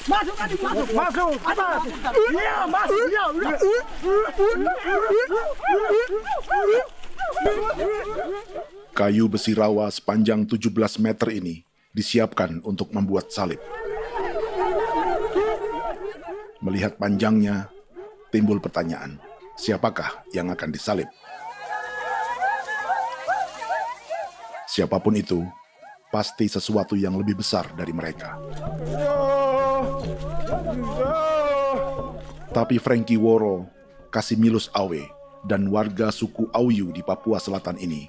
Masuk adik, masuk. Masuk. Atas. Iya, masuk. Iya, udah. Kayu besi rawa sepanjang 17 meter ini disiapkan untuk membuat salib. Melihat panjangnya, timbul pertanyaan, siapakah yang akan disalib? Siapapun itu, pasti sesuatu yang lebih besar dari mereka. Tapi Frankie Woro, Casimilus Awe, dan warga suku Auyu di Papua Selatan ini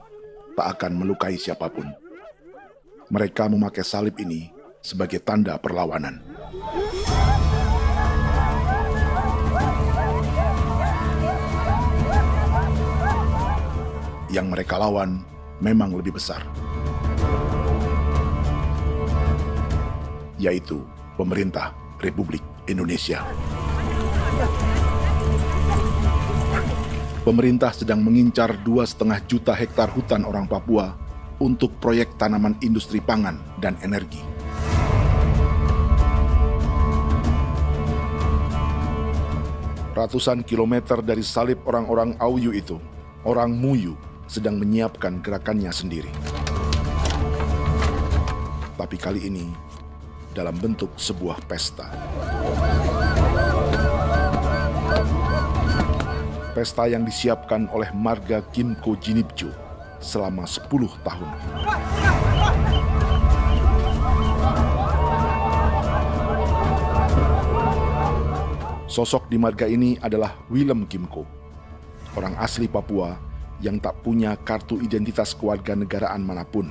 tak akan melukai siapapun. Mereka memakai salib ini sebagai tanda perlawanan. Yang mereka lawan memang lebih besar, yaitu pemerintah Republik Indonesia. Pemerintah sedang mengincar 2,5 juta hektar hutan orang Papua untuk proyek tanaman industri pangan dan energi. Ratusan kilometer dari salib orang-orang Auyu itu, orang Muyu sedang menyiapkan gerakannya sendiri. Tapi kali ini dalam bentuk sebuah pesta. Pesta yang disiapkan oleh marga Kimco Jinibju selama 10 tahun. Sosok di marga ini adalah Willem Kimco, orang asli Papua yang tak punya kartu identitas kewarganegaraan manapun.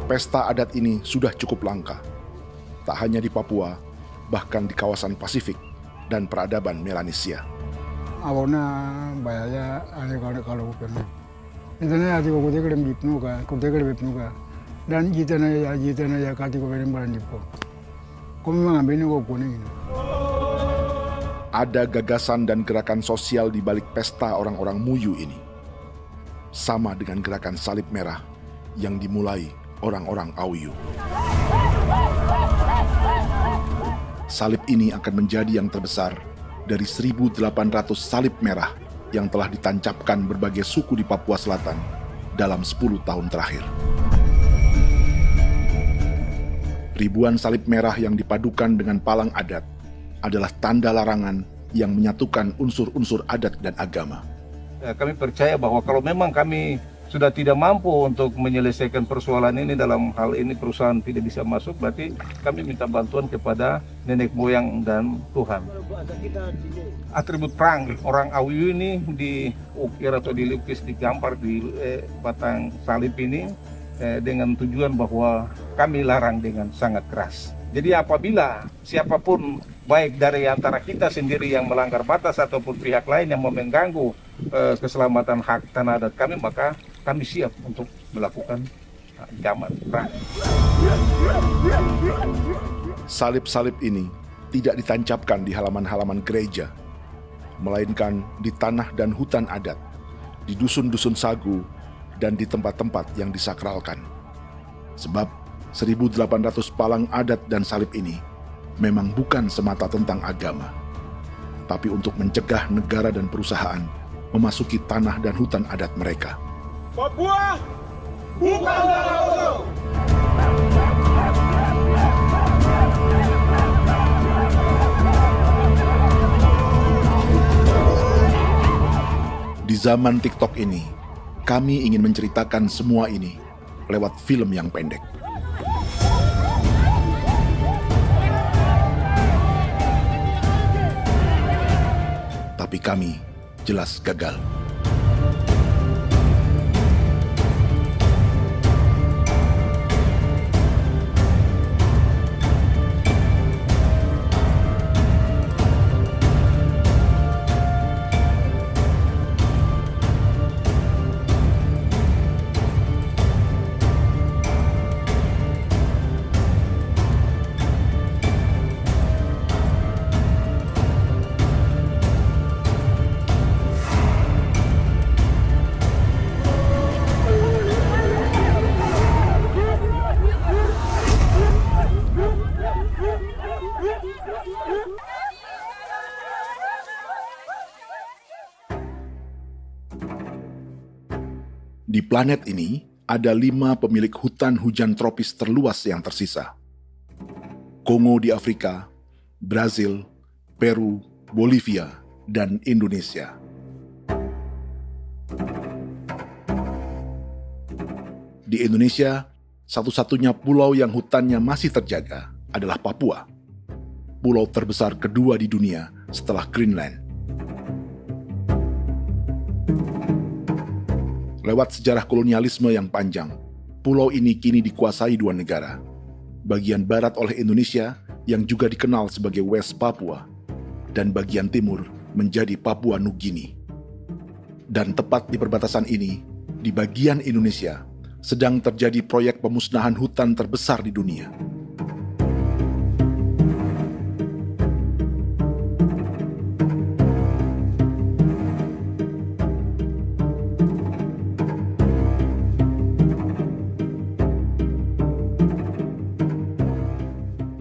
Pesta adat ini sudah cukup langka. Tak hanya di Papua, bahkan di kawasan Pasifik dan peradaban Melanesia. Awalnya bayarnya kalau pernah. Internet hati kau dekere bipnuka, dan jitana ya kati kau pernah barandipo. Kau memang ambilnya kau kuning. Ada gagasan dan gerakan sosial di balik pesta orang-orang Muyu ini. Sama dengan gerakan salib merah yang dimulai orang-orang Auyu. Salib ini akan menjadi yang terbesar dari 1.800 salib merah yang telah ditancapkan berbagai suku di Papua Selatan dalam 10 tahun terakhir. Ribuan salib merah yang dipadukan dengan palang adat adalah tanda larangan yang menyatukan unsur-unsur adat dan agama. Kami percaya bahwa kalau memang kami sudah tidak mampu untuk menyelesaikan persoalan ini, dalam hal ini perusahaan tidak bisa masuk, berarti kami minta bantuan kepada nenek moyang dan Tuhan. Atribut perang orang Auyu ini diukir atau dilukis, digambar di batang salib ini dengan tujuan bahwa kami larang dengan sangat keras. Jadi apabila siapapun baik dari antara kita sendiri yang melanggar batas ataupun pihak lain yang mengganggu keselamatan hak tanah adat kami, maka kami siap untuk melakukan ancaman perang. Salib-salib ini tidak ditancapkan di halaman-halaman gereja, melainkan di tanah dan hutan adat, di dusun-dusun sagu, dan di tempat-tempat yang disakralkan. Sebab 1.800 palang adat dan salib ini memang bukan semata tentang agama, tapi untuk mencegah negara dan perusahaan memasuki tanah dan hutan adat mereka. Papua bukan tanah kosong. Di zaman TikTok ini, kami ingin menceritakan semua ini lewat film yang pendek. Tapi kami jelas gagal. Di planet ini, ada 5 pemilik hutan hujan tropis terluas yang tersisa. Kongo di Afrika, Brazil, Peru, Bolivia, dan Indonesia. Di Indonesia, satu-satunya pulau yang hutannya masih terjaga adalah Papua, pulau terbesar kedua di dunia setelah Greenland. Lewat sejarah kolonialisme yang panjang, pulau ini kini dikuasai 2 negara. Bagian barat oleh Indonesia yang juga dikenal sebagai West Papua, dan bagian timur menjadi Papua Nugini. Dan tepat di perbatasan ini, di bagian Indonesia, sedang terjadi proyek pemusnahan hutan terbesar di dunia.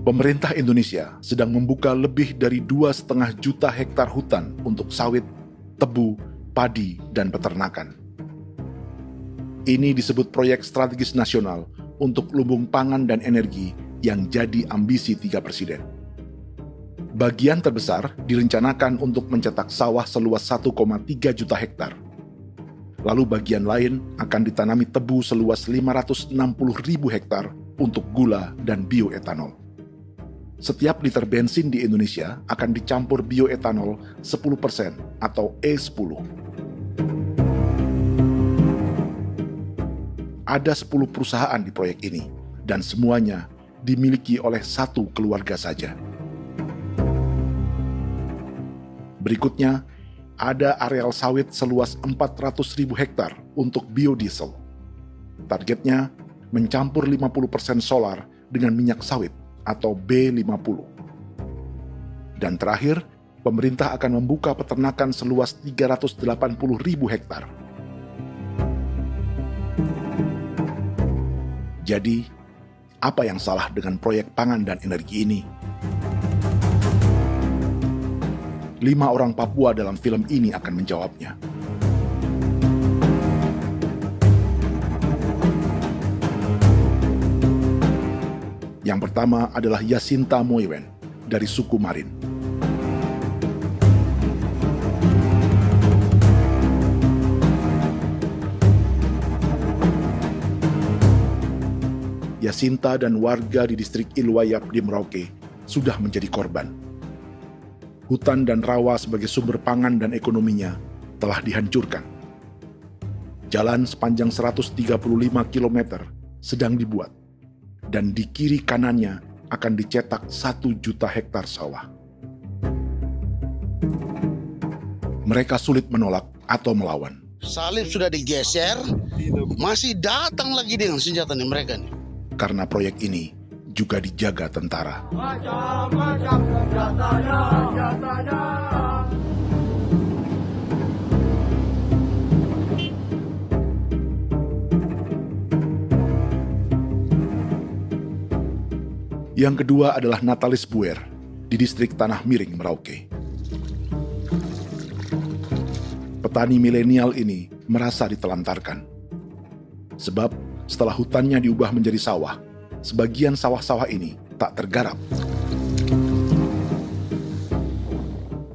Pemerintah Indonesia sedang membuka lebih dari 2,5 juta hektar hutan untuk sawit, tebu, padi, dan peternakan. Ini disebut proyek strategis nasional untuk lumbung pangan dan energi yang jadi ambisi 3 presiden. Bagian terbesar direncanakan untuk mencetak sawah seluas 1,3 juta hektar. Lalu bagian lain akan ditanami tebu seluas 560.000 hektar untuk gula dan bioetanol. Setiap liter bensin di Indonesia akan dicampur bioetanol 10% atau E10. Ada 10 perusahaan di proyek ini, dan semuanya dimiliki oleh 1 keluarga saja. Berikutnya, ada areal sawit seluas 400.000 hektar untuk biodiesel. Targetnya mencampur 50% solar dengan minyak sawit atau B50. Dan terakhir, pemerintah akan membuka peternakan seluas 380.000 hektar. Jadi, apa yang salah dengan proyek pangan dan energi ini? 5 orang Papua dalam film ini akan menjawabnya. Yang pertama adalah Yasinta Moiwen dari suku Marin. Yasinta dan warga di distrik Ilwayap di Merauke sudah menjadi korban. Hutan dan rawa sebagai sumber pangan dan ekonominya telah dihancurkan. Jalan sepanjang 135 km sedang dibuat, dan di kiri kanannya akan dicetak 1 juta hektar sawah. Mereka sulit menolak atau melawan. Salib sudah digeser, masih datang lagi dengan senjata mereka nih. Karena proyek ini juga dijaga tentara. Macam-macam senjatanya. Yang kedua adalah Natalis Buer di distrik Tanah Miring, Merauke. Petani milenial ini merasa ditelantarkan. Sebab setelah hutannya diubah menjadi sawah, sebagian sawah-sawah ini tak tergarap.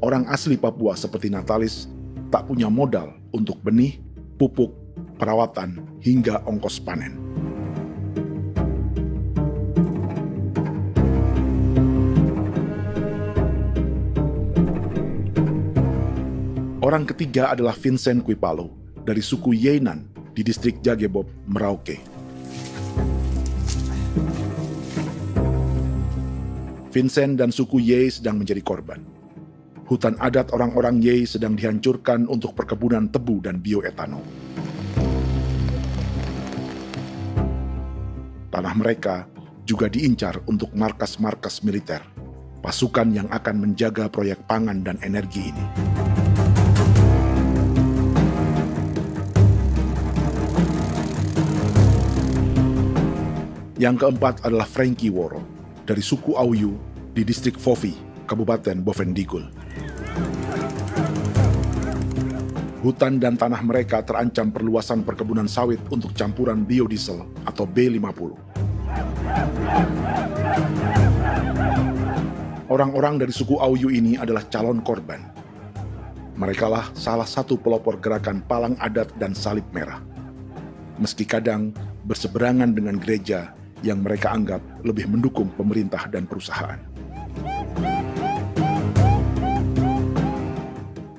Orang asli Papua seperti Natalis tak punya modal untuk benih, pupuk, perawatan, hingga ongkos panen. Orang ketiga adalah Vincent Kuipalo dari suku Yenan di distrik Jagebob, Merauke. Vincent dan suku Ye sedang menjadi korban. Hutan adat orang-orang Ye sedang dihancurkan untuk perkebunan tebu dan bioetanol. Tanah mereka juga diincar untuk markas-markas militer, pasukan yang akan menjaga proyek pangan dan energi ini. Yang keempat adalah Frankie Woro dari suku Auyu di distrik Fofi, Kabupaten Bovendigul. Hutan dan tanah mereka terancam perluasan perkebunan sawit untuk campuran biodiesel atau B50. Orang-orang dari suku Auyu ini adalah calon korban. Merekalah salah satu pelopor gerakan Palang Adat dan Salib Merah. Meski kadang berseberangan dengan gereja yang mereka anggap lebih mendukung pemerintah dan perusahaan.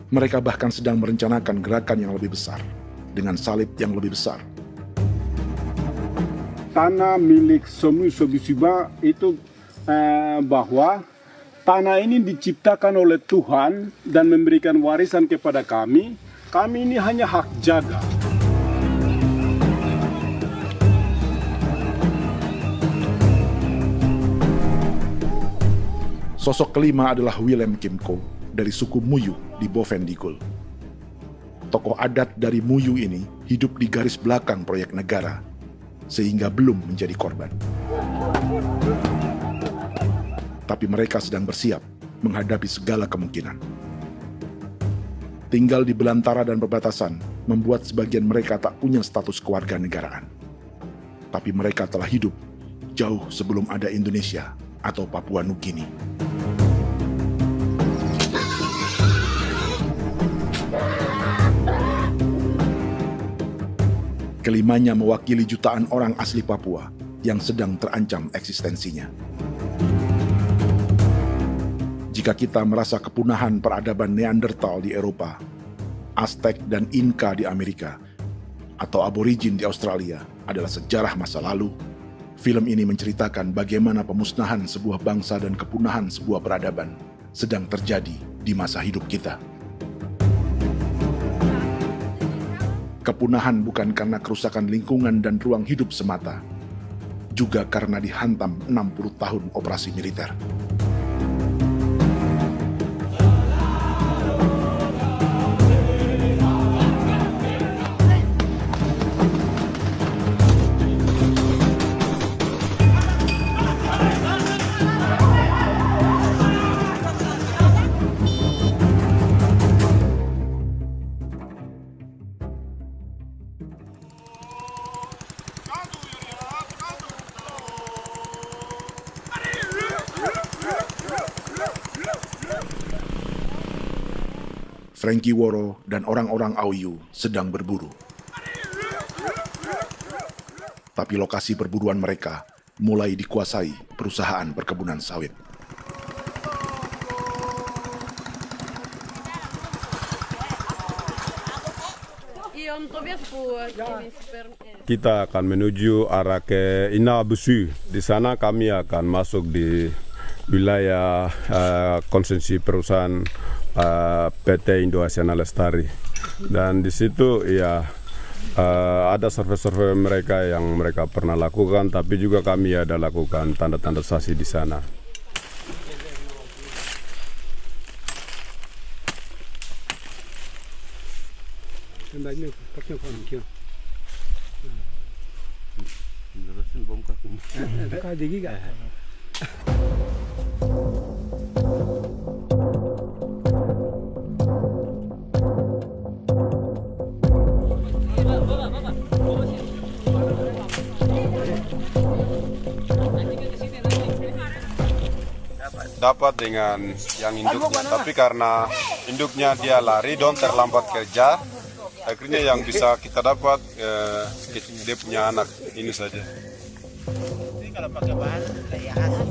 Mereka bahkan sedang merencanakan gerakan yang lebih besar, dengan salib yang lebih besar. Tanah milik Somu Sobisiba itu bahwa tanah ini diciptakan oleh Tuhan dan memberikan warisan kepada kami. Kami ini hanya hak jaga. Sosok kelima adalah Willem Kimco dari suku Muyu di Bovendigul. Tokoh adat dari Muyu ini hidup di garis belakang proyek negara, sehingga belum menjadi korban. Tapi mereka sedang bersiap menghadapi segala kemungkinan. Tinggal di belantara dan perbatasan membuat sebagian mereka tak punya status kewarganegaraan. Tapi mereka telah hidup jauh sebelum ada Indonesia atau Papua Nugini. Kelimanya mewakili jutaan orang asli Papua yang sedang terancam eksistensinya. Jika kita merasa kepunahan peradaban Neanderthal di Eropa, Aztec dan Inca di Amerika, atau aborigin di Australia adalah sejarah masa lalu, film ini menceritakan bagaimana pemusnahan sebuah bangsa dan kepunahan sebuah peradaban sedang terjadi di masa hidup kita. Kepunahan bukan karena kerusakan lingkungan dan ruang hidup semata, juga karena dihantam 60 tahun operasi militer. Frankie Woro dan orang-orang Auyu sedang berburu. Tapi lokasi perburuan mereka mulai dikuasai perusahaan perkebunan sawit. Kita akan menuju arah ke Inabusu. Di sana kami akan masuk di wilayah konsesi perusahaan PT Indo Asiana Lestari, dan di situ ya ada survei-survei mereka yang mereka pernah lakukan, tapi juga kami ada lakukan tanda-tanda saksi di sana. Dapat dengan yang induknya, tapi karena induknya dia lari dan terlambat kerja, akhirnya yang bisa kita dapat dia punya anak ini saja. Ini kalau pakai bahan kayak hasil.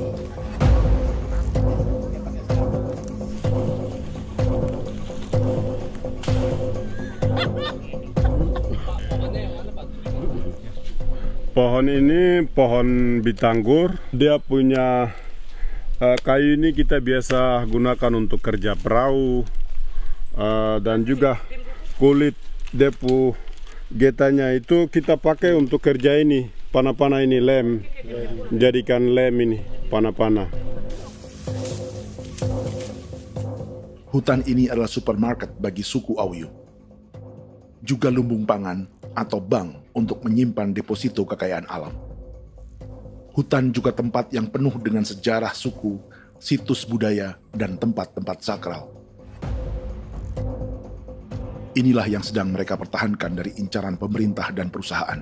Pohon ini pohon bitanggur, dia punya kayu ini kita biasa gunakan untuk kerja perahu, dan juga kulit depu getanya itu kita pakai untuk kerja ini, panah-panah ini lem, jadikan lem ini, panah-panah. Hutan ini adalah supermarket bagi suku Auyu. Juga lumbung pangan atau bank untuk menyimpan deposito kekayaan alam. Hutan juga tempat yang penuh dengan sejarah suku, situs budaya, dan tempat-tempat sakral. Inilah yang sedang mereka pertahankan dari incaran pemerintah dan perusahaan.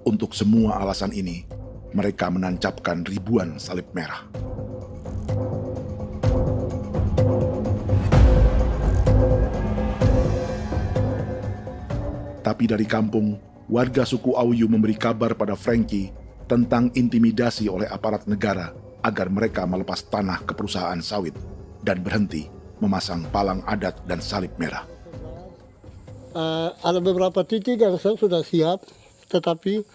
Untuk semua alasan ini, mereka menancapkan ribuan salib merah. Tapi dari kampung, warga suku Auyu memberi kabar pada Frankie tentang intimidasi oleh aparat negara agar mereka melepas tanah ke perusahaan sawit dan berhenti memasang palang adat dan salib merah. Ada beberapa titik yang saya sudah siap, tetapi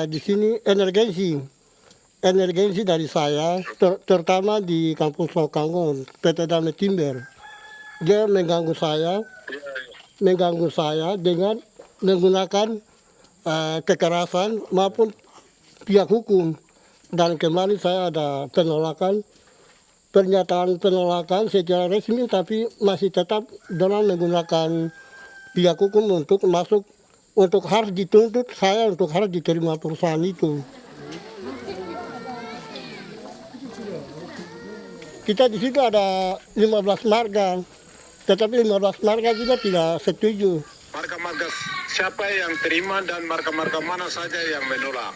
di sini emergensi dari saya, terutama di Kampung Sokangon, PT Damai Timber. Dia mengganggu saya dengan menggunakan kekerasan maupun pihak hukum. Dan kemarin saya ada pernyataan penolakan secara resmi, tapi masih tetap dengan menggunakan pihak hukum untuk masuk, untuk harus dituntut saya untuk harus diterima perusahaan itu. Kita di situ ada 15 marga, tetapi 15 marga juga tidak setuju. Marga-marga siapa yang terima dan marga-marga mana saja yang menolak.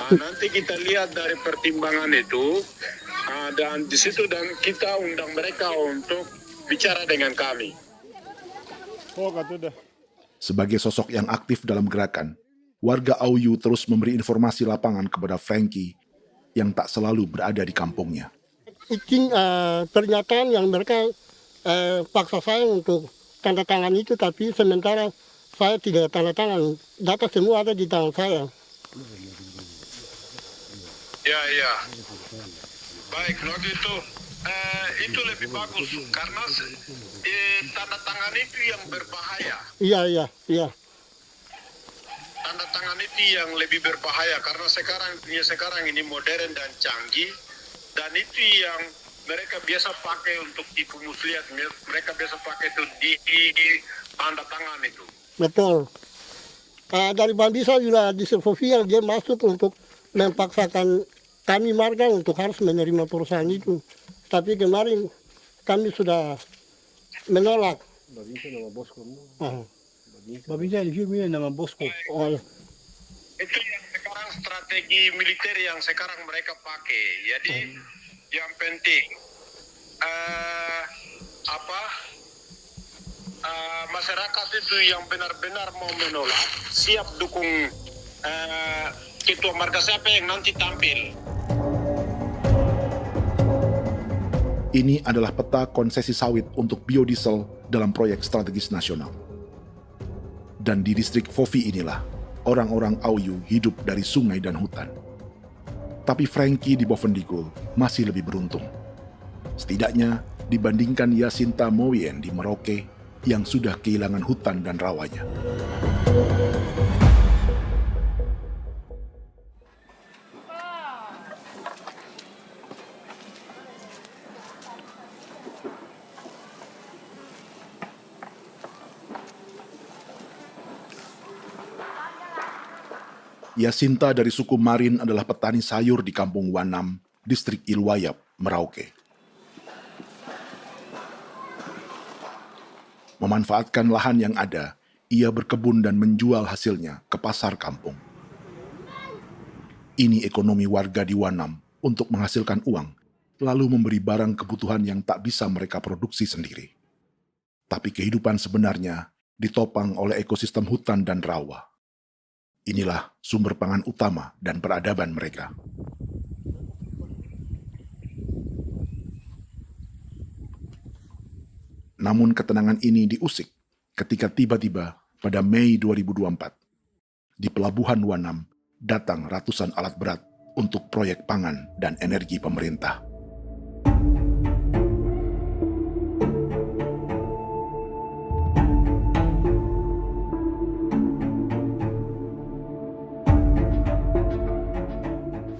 Nanti kita lihat dari pertimbangan itu, dan di situ dan kita undang mereka untuk bicara dengan kami. Sebagai sosok yang aktif dalam gerakan, warga Auyu terus memberi informasi lapangan kepada Frankie yang tak selalu berada di kampungnya. Izin pernyataan yang mereka paksa saya untuk tanda tangan itu, tapi sementara saya tidak tanda tangan. Data semua ada di tangan saya. Ya. Baik, kalau gitu itu lebih bagus karena tanda tangan itu yang berbahaya. Iya. Tanda tangan itu yang lebih berbahaya karena sekarang ini modern dan canggih, dan itu yang mereka biasa pakai untuk tipu muslihat. Mereka biasa pakai itu di tanda tangan itu. Betul. Dari Bambisa juga di Sofia dia masuk untuk memaksakan kami marga untuk harus menerima perusahaan itu. Tapi kemarin kami sudah menolak. Babinsa di sini nama bosku. Itu yang sekarang strategi militer yang sekarang mereka pakai. Jadi yang penting masyarakat itu yang benar-benar mau menolak siap dukung ketua marga siapa yang nanti tampil. Ini adalah peta konsesi sawit untuk biodiesel dalam proyek strategis nasional. Dan di distrik Fofi inilah, orang-orang Auyu hidup dari sungai dan hutan. Tapi Frankie di Bovendigul masih lebih beruntung. Setidaknya dibandingkan Yasinta Moyen di Merauke yang sudah kehilangan hutan dan rawanya. Yasinta dari suku Marin adalah petani sayur di Kampung Wanam, distrik Ilwayap, Merauke. Memanfaatkan lahan yang ada, ia berkebun dan menjual hasilnya ke pasar kampung. Ini ekonomi warga di Wanam untuk menghasilkan uang, lalu memberi barang kebutuhan yang tak bisa mereka produksi sendiri. Tapi kehidupan sebenarnya ditopang oleh ekosistem hutan dan rawa. Inilah sumber pangan utama dan peradaban mereka. Namun ketenangan ini diusik ketika tiba-tiba pada Mei 2024, di Pelabuhan Wanam datang ratusan alat berat untuk proyek pangan dan energi pemerintah.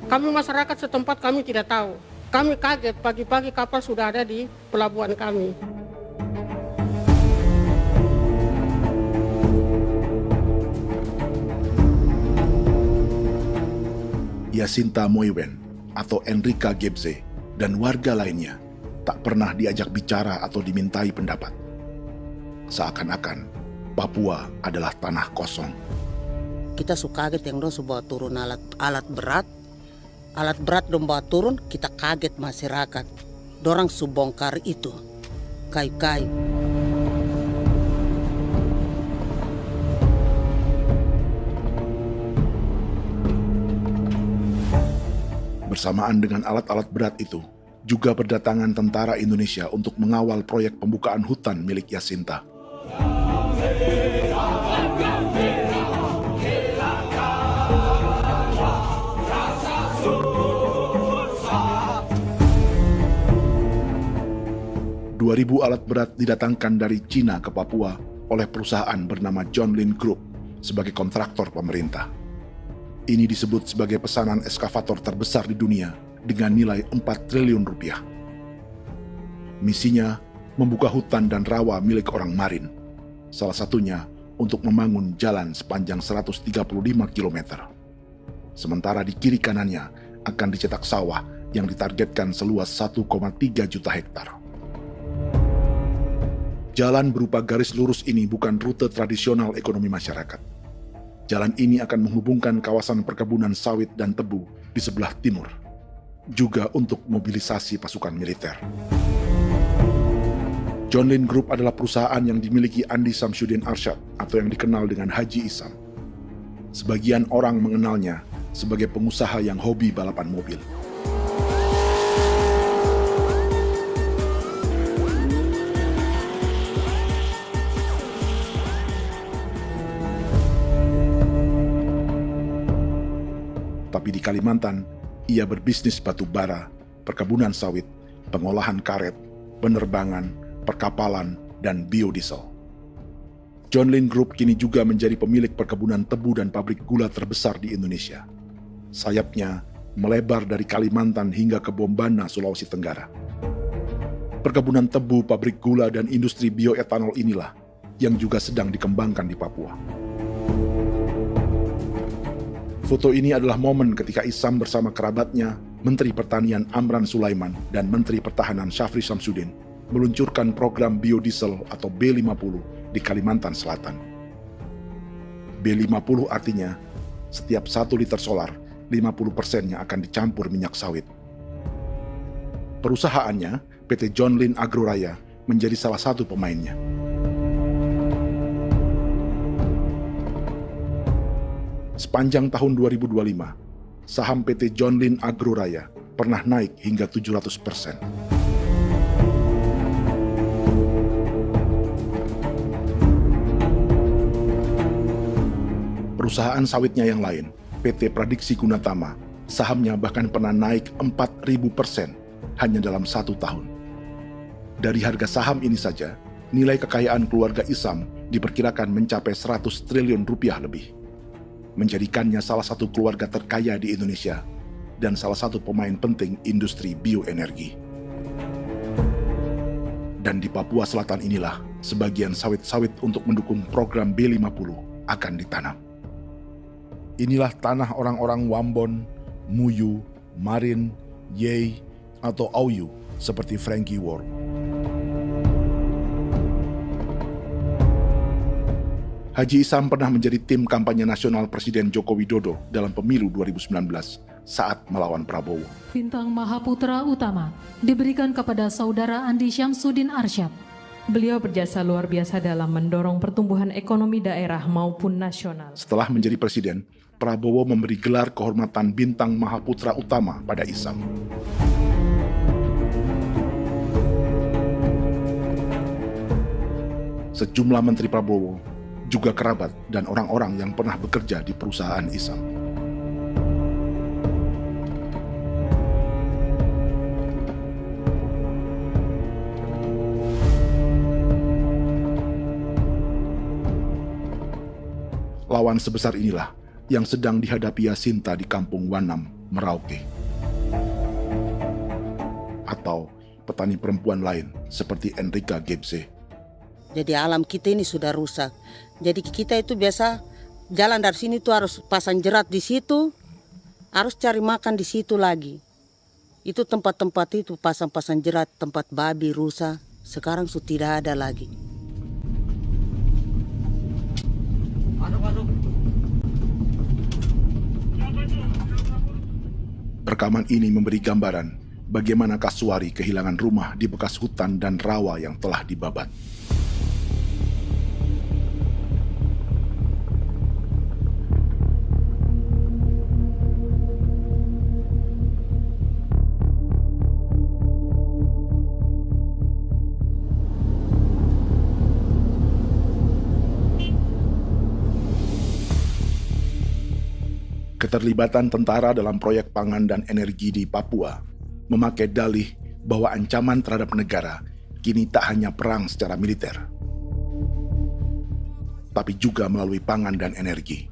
Kami masyarakat setempat kami tidak tahu. Kami kaget pagi-pagi kapal sudah ada di pelabuhan kami. Yasinta Moywen atau Enrika Gebze dan warga lainnya tak pernah diajak bicara atau dimintai pendapat. Seakan-akan Papua adalah tanah kosong. Kita suka kaget yang dong bawa turun alat berat dong bawa turun, kita kaget masyarakat. Dorang subongkar itu kayu-kayu. Bersamaan dengan alat-alat berat itu, juga berdatangan tentara Indonesia untuk mengawal proyek pembukaan hutan milik Jacinta. Ribu alat berat didatangkan dari Cina ke Papua oleh perusahaan bernama John Lin Group sebagai kontraktor pemerintah. Ini disebut sebagai pesanan eskavator terbesar di dunia dengan nilai 4 triliun rupiah. Misinya membuka hutan dan rawa milik orang Marin, salah satunya untuk membangun jalan sepanjang 135 km. Sementara di kiri kanannya akan dicetak sawah yang ditargetkan seluas 1,3 juta hektar. Jalan berupa garis lurus ini bukan rute tradisional ekonomi masyarakat. Jalan ini akan menghubungkan kawasan perkebunan sawit dan tebu di sebelah timur, juga untuk mobilisasi pasukan militer. John Lin Group adalah perusahaan yang dimiliki Andi Samsudin Arsyad atau yang dikenal dengan Haji Isam. Sebagian orang mengenalnya sebagai pengusaha yang hobi balapan mobil. Tapi di Kalimantan, ia berbisnis batu bara, perkebunan sawit, pengolahan karet, penerbangan, perkapalan, dan biodiesel. John Lin Group kini juga menjadi pemilik perkebunan tebu dan pabrik gula terbesar di Indonesia. Sayapnya melebar dari Kalimantan hingga ke Bombana, Sulawesi Tenggara. Perkebunan tebu, pabrik gula, dan industri bioetanol inilah yang juga sedang dikembangkan di Papua. Foto ini adalah momen ketika Isam bersama kerabatnya, Menteri Pertanian Amran Sulaiman dan Menteri Pertahanan Syafri Samsudin meluncurkan program biodiesel atau B50 di Kalimantan Selatan. B50 artinya setiap 1 liter solar, 50%-nya akan dicampur minyak sawit. Perusahaannya, PT John Lin Agroraya, menjadi salah satu pemainnya. Sepanjang tahun 2025, saham PT John Lin Agroraya pernah naik hingga 700%. Perusahaan sawitnya yang lain, PT Pradiksi Gunatama, sahamnya bahkan pernah naik 4.000% hanya dalam 1 tahun. Dari harga saham ini saja, nilai kekayaan keluarga Isam diperkirakan mencapai 100 triliun rupiah lebih, menjadikannya salah satu keluarga terkaya di Indonesia dan salah satu pemain penting industri bioenergi. Dan di Papua Selatan inilah sebagian sawit-sawit untuk mendukung program B50 akan ditanam. Inilah tanah orang-orang Wambon, Muyu, Marin, Yei, atau Auyu seperti Frankie Ward. Haji Isam pernah menjadi tim kampanye nasional Presiden Joko Widodo dalam pemilu 2019 saat melawan Prabowo. Bintang Mahaputra Utama diberikan kepada Saudara Andi Syamsuddin Arsyad. Beliau berjasa luar biasa dalam mendorong pertumbuhan ekonomi daerah maupun nasional. Setelah menjadi presiden, Prabowo memberi gelar kehormatan Bintang Mahaputra Utama pada Isam. Sejumlah menteri Prabowo, juga kerabat dan orang-orang yang pernah bekerja di perusahaan Isam. Lawan sebesar inilah yang sedang dihadapi Jacinta di kampung Wanam, Merauke. Atau petani perempuan lain seperti Enrika Gebze. Jadi alam kita ini sudah rusak. Jadi kita itu biasa jalan dari sini tuh harus pasang jerat di situ, harus cari makan di situ lagi. Itu tempat-tempat itu pasang-pasang jerat, tempat babi, rusa, sekarang sudah tidak ada lagi. Rekaman ini memberi gambaran bagaimana Kasuari kehilangan rumah di bekas hutan dan rawa yang telah dibabat. Keterlibatan tentara dalam proyek pangan dan energi di Papua memakai dalih bahwa ancaman terhadap negara kini tak hanya perang secara militer, tapi juga melalui pangan dan energi.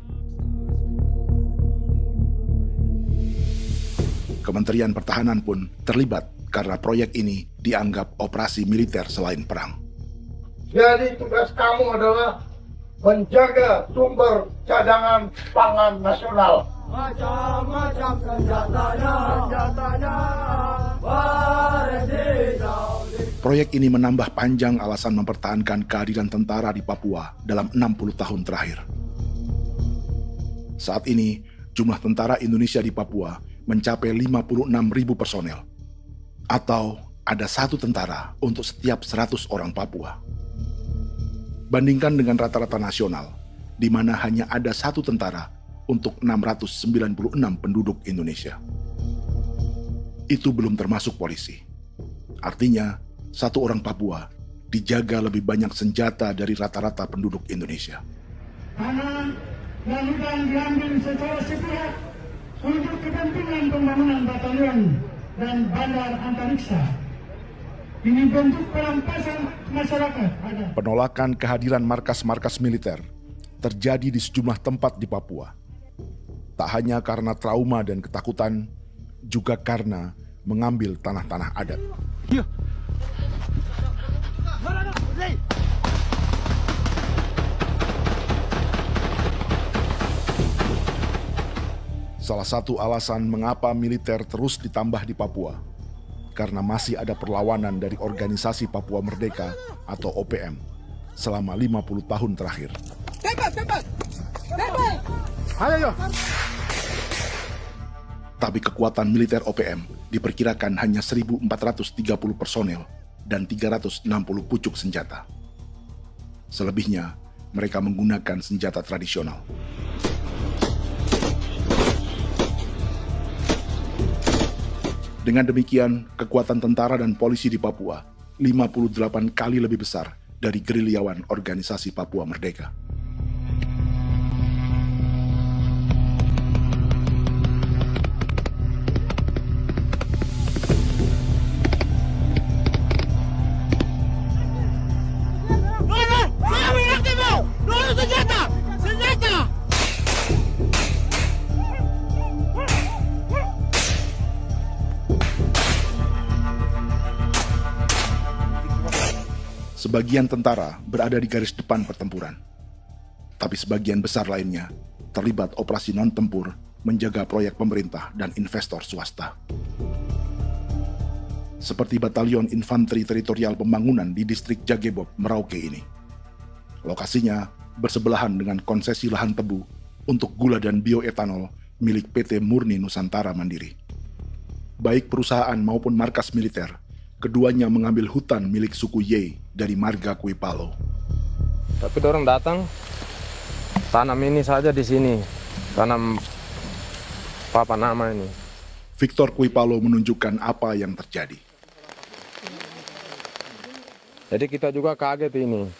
Kementerian Pertahanan pun terlibat karena proyek ini dianggap operasi militer selain perang. Jadi tugas kamu adalah menjaga sumber cadangan pangan nasional. Macam-macam senjatanya, Proyek ini menambah panjang alasan mempertahankan kehadiran tentara di Papua dalam 60 tahun terakhir. Saat ini, jumlah tentara Indonesia di Papua mencapai 56.000 personel, atau ada 1 tentara untuk setiap 100 orang Papua. Bandingkan dengan rata-rata nasional, di mana hanya ada 1 tentara untuk 696 penduduk Indonesia. Itu belum termasuk polisi. Artinya, 1 orang Papua dijaga lebih banyak senjata dari rata-rata penduduk Indonesia. Tanah dan hutan diambil secara sepihak untuk kepentingan pembangunan batalion dan bandar antariksa. Ini bentuk perampasan masyarakat. Penolakan kehadiran markas-markas militer terjadi di sejumlah tempat di Papua. Tak hanya karena trauma dan ketakutan, juga karena mengambil tanah-tanah adat. Salah satu alasan mengapa militer terus ditambah di Papua, karena masih ada perlawanan dari Organisasi Papua Merdeka atau OPM selama 50 tahun terakhir. Ayo. Tapi kekuatan militer OPM diperkirakan hanya 1.430 personel dan 360 pucuk senjata. Selebihnya, mereka menggunakan senjata tradisional. Dengan demikian, kekuatan tentara dan polisi di Papua 58 kali lebih besar dari gerilyawan Organisasi Papua Merdeka. Sebagian tentara berada di garis depan pertempuran, tapi sebagian besar lainnya terlibat operasi non-tempur menjaga proyek pemerintah dan investor swasta. Seperti Batalion Infanteri Teritorial Pembangunan di distrik Jagebob, Merauke ini. Lokasinya bersebelahan dengan konsesi lahan tebu untuk gula dan bioetanol milik PT Murni Nusantara Mandiri. Baik perusahaan maupun markas militer, keduanya mengambil hutan milik suku Ye dari marga Kuipalo. Tapi orang datang tanam ini saja di sini, tanam papan nama ini. Victor Kuipalo menunjukkan apa yang terjadi. Jadi kita juga kaget ini.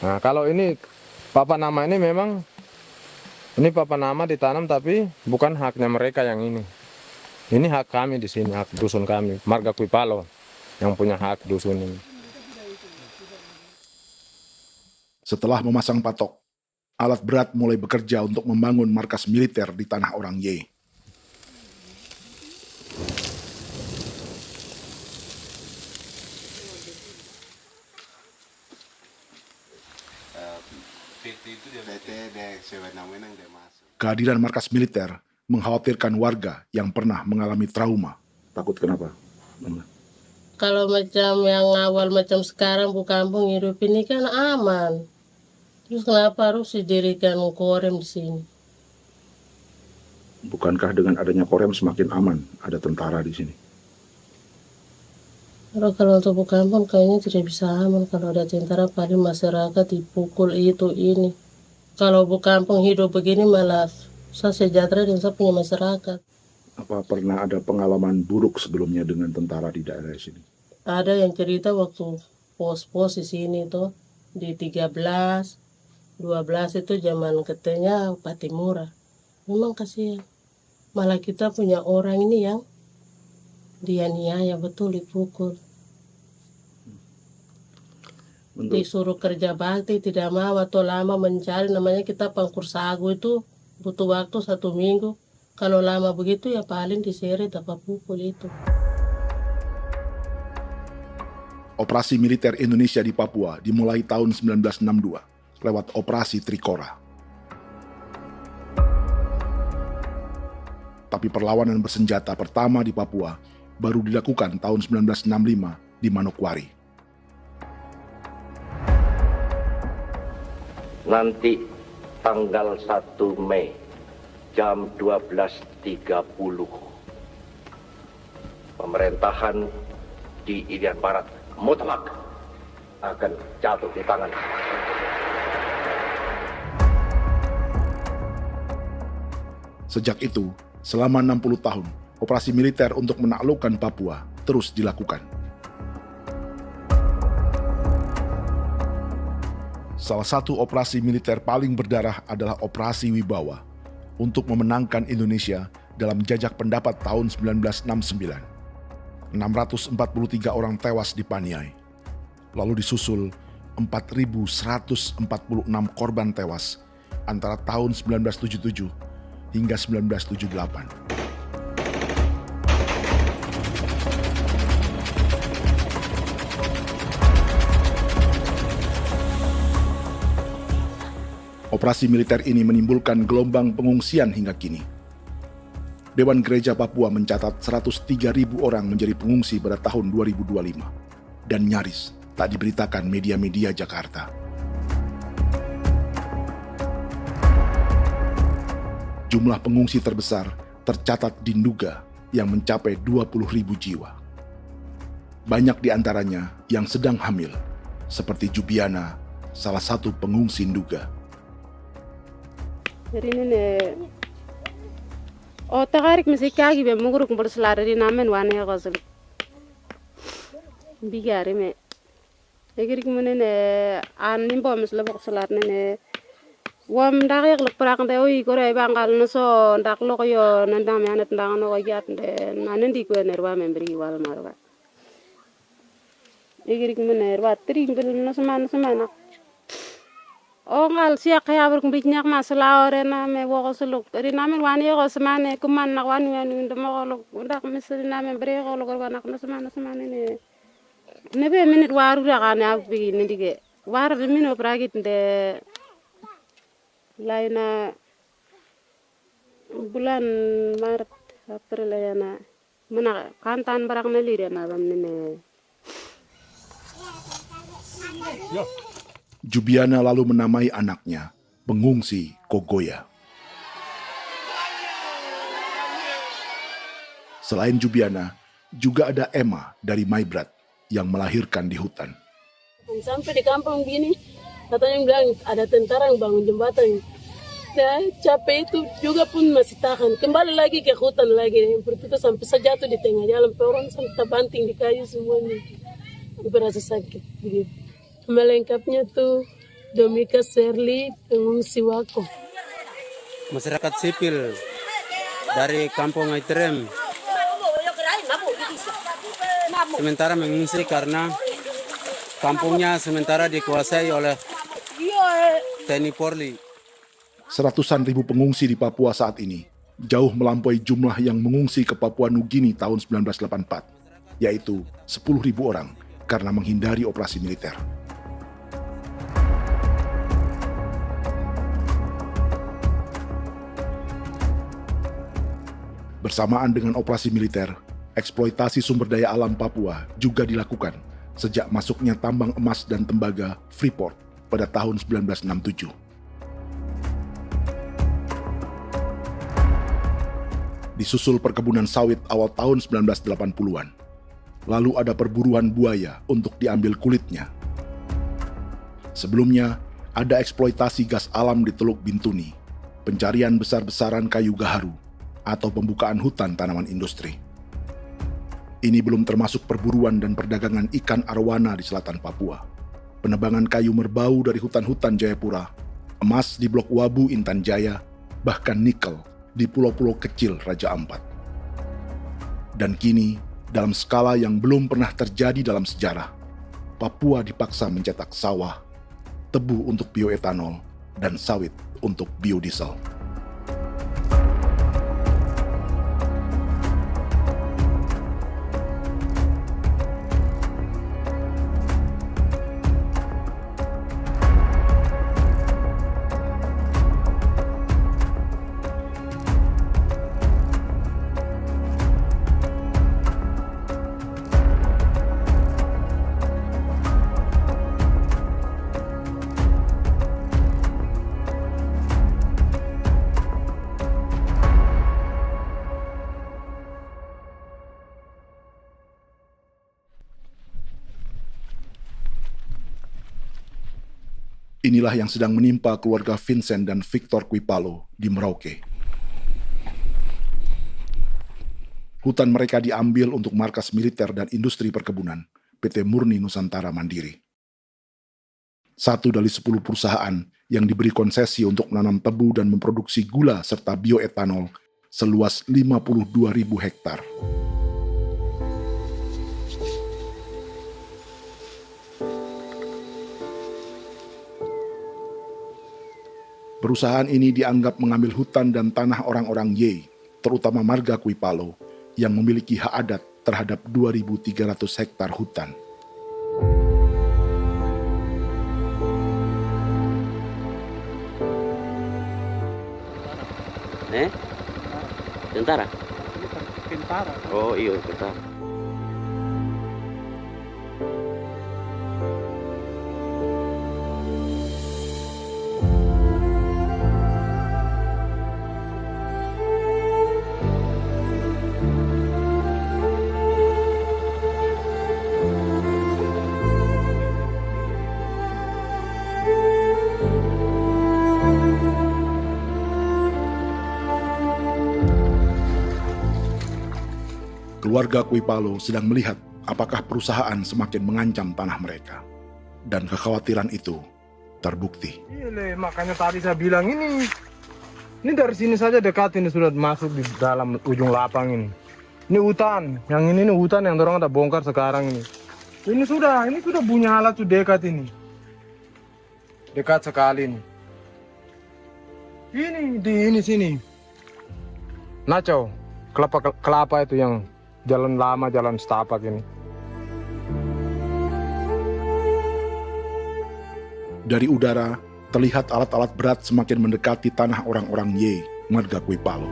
Nah, kalau ini papan nama ini memang ini papan nama ditanam tapi bukan haknya mereka yang ini. Ini hak kami di sini, hak dusun kami, marga Kuipalo yang punya hak dusun ini. Setelah memasang patok, alat berat mulai bekerja untuk membangun markas militer di tanah orang Ye. Kehadiran markas militer mengkhawatirkan warga yang pernah mengalami trauma. Takut kenapa? Kalau macam yang awal macam sekarang bu kampung hidup ini kan aman. Terus kenapa harus didirikan korem di sini? Bukankah dengan adanya Korem semakin aman ada tentara di sini? Kalau untuk kampung kayaknya tidak bisa aman kalau ada tentara, paling masyarakat dipukul itu ini. Kalau kampung hidup begini malah saya sejahtera dan saya punya masyarakat. Apa pernah ada pengalaman buruk sebelumnya dengan tentara di daerah sini? Ada yang cerita waktu pos-pos di sini tuh di 13, 12 itu zaman katanya Patimura. Memang kasihan. Malah kita punya orang ini yang dianiaya betul, dipukul. Disuruh kerja bakti tidak mau atau lama mencari, namanya kita pangkur sagu itu butuh waktu 1 minggu. Kalau lama begitu ya paling diseret apa pukul itu. Operasi militer Indonesia di Papua dimulai tahun 1962 lewat Operasi Trikora. Tapi perlawanan bersenjata pertama di Papua baru dilakukan tahun 1965 di Manokwari. Nanti tanggal 1 Mei jam 12.30 pemerintahan di Irian Barat mutlak akan jatuh di tangan. Sejak itu, selama 60 tahun, operasi militer untuk menaklukkan Papua terus dilakukan. Salah satu operasi militer paling berdarah adalah Operasi Wibawa untuk memenangkan Indonesia dalam jajak pendapat tahun 1969. 643 orang tewas di Paniai. Lalu disusul 4.146 korban tewas antara tahun 1977 hingga 1978. Operasi militer ini menimbulkan gelombang pengungsian hingga kini. Dewan Gereja Papua mencatat 103.000 orang menjadi pengungsi pada tahun 2025 dan nyaris tak diberitakan media-media Jakarta. Jumlah pengungsi terbesar tercatat di Nduga yang mencapai 20.000 jiwa. Banyak di antaranya yang sedang hamil, seperti Jubiana, salah satu pengungsi Nduga. O tagarik mesikagi be muguruk berselari di namen wane gosel bigari me egirik menene an nimbo mesle bok selar nene wam dak yak lek prak de oi gore bangal no so ndak lo yo nandam yanet ndang no yat de nanen di ko nerwa membri wal marwa egirik mener wa tri bel no semana o ngal siya kaya ber kumbik nyak masala ore na me wo gosuluk ri namen wani go semane kuman nak wani wani ndemo golok ndak mesri namen bre golok nak no semana ne nebe minit waru ra kana bi nindige war de mino pragit de laina bulan Maret April yana mana kantan barak na lire na bam ne Jubiana lalu menamai anaknya Pengungsi Kogoya. Selain Jubiana, juga ada Emma dari Maibrat yang melahirkan di hutan. Sampai di kampung gini, katanya bilang ada tentara yang bangun jembatan. Nah, capek itu juga pun masih tahan. Kembali lagi ke hutan lagi. Seperti itu sampai saya jatuh di tengah jalan. Orang sampai terbanting di kayu semuanya. Berasa sakit begitu. Melengkapnya tuh Domika Serli, pengungsi Wako. Masyarakat sipil dari Kampung Aitrem sementara mengungsi karena kampungnya sementara dikuasai oleh TNI Polri. Seratusan ribu pengungsi di Papua saat ini jauh melampaui jumlah yang mengungsi ke Papua Nugini tahun 1984, yaitu 10.000 orang karena menghindari operasi militer. Bersamaan dengan operasi militer, eksploitasi sumber daya alam Papua juga dilakukan sejak masuknya tambang emas dan tembaga Freeport pada tahun 1967. Disusul perkebunan sawit awal tahun 1980-an. Lalu ada perburuan buaya untuk diambil kulitnya. Sebelumnya, ada eksploitasi gas alam di Teluk Bintuni, pencarian besar-besaran kayu gaharu, atau pembukaan hutan tanaman industri. Ini belum termasuk perburuan dan perdagangan ikan arwana di selatan Papua, penebangan kayu merbau dari hutan-hutan Jayapura, emas di Blok Wabu Intan Jaya, bahkan nikel di pulau-pulau kecil Raja Ampat. Dan kini, dalam skala yang belum pernah terjadi dalam sejarah, Papua dipaksa mencetak sawah, tebu untuk bioetanol, dan sawit untuk biodiesel. Inilah yang sedang menimpa keluarga Vincent dan Victor Kuipalo di Merauke. Hutan mereka diambil untuk markas militer dan industri perkebunan, PT Murni Nusantara Mandiri. 1 dari 10 perusahaan yang diberi konsesi untuk menanam tebu dan memproduksi gula serta bioetanol seluas 52.000 hektar. Perusahaan ini dianggap mengambil hutan dan tanah orang-orang Ye, terutama marga Kuipalo, yang memiliki hak adat terhadap 2.300 hektar hutan. Tentara? Tentara. Oh iya, tentara. Keluarga Kuipalo sedang melihat apakah perusahaan semakin mengancam tanah mereka. Dan kekhawatiran itu terbukti. Iya, makanya tadi saya bilang ini dari sini saja dekat, ini sudah masuk di dalam ujung lapang ini. Ini hutan, yang ini hutan yang orang ada bongkar sekarang ini. Ini sudah punya alat sudah dekat ini. Dekat sekali ini. Ini di sini. Nacau, kelapa itu yang jalan lama, jalan setapak ini. Dari udara, terlihat alat-alat berat semakin mendekati tanah orang-orang Ye, marga Kuipalo.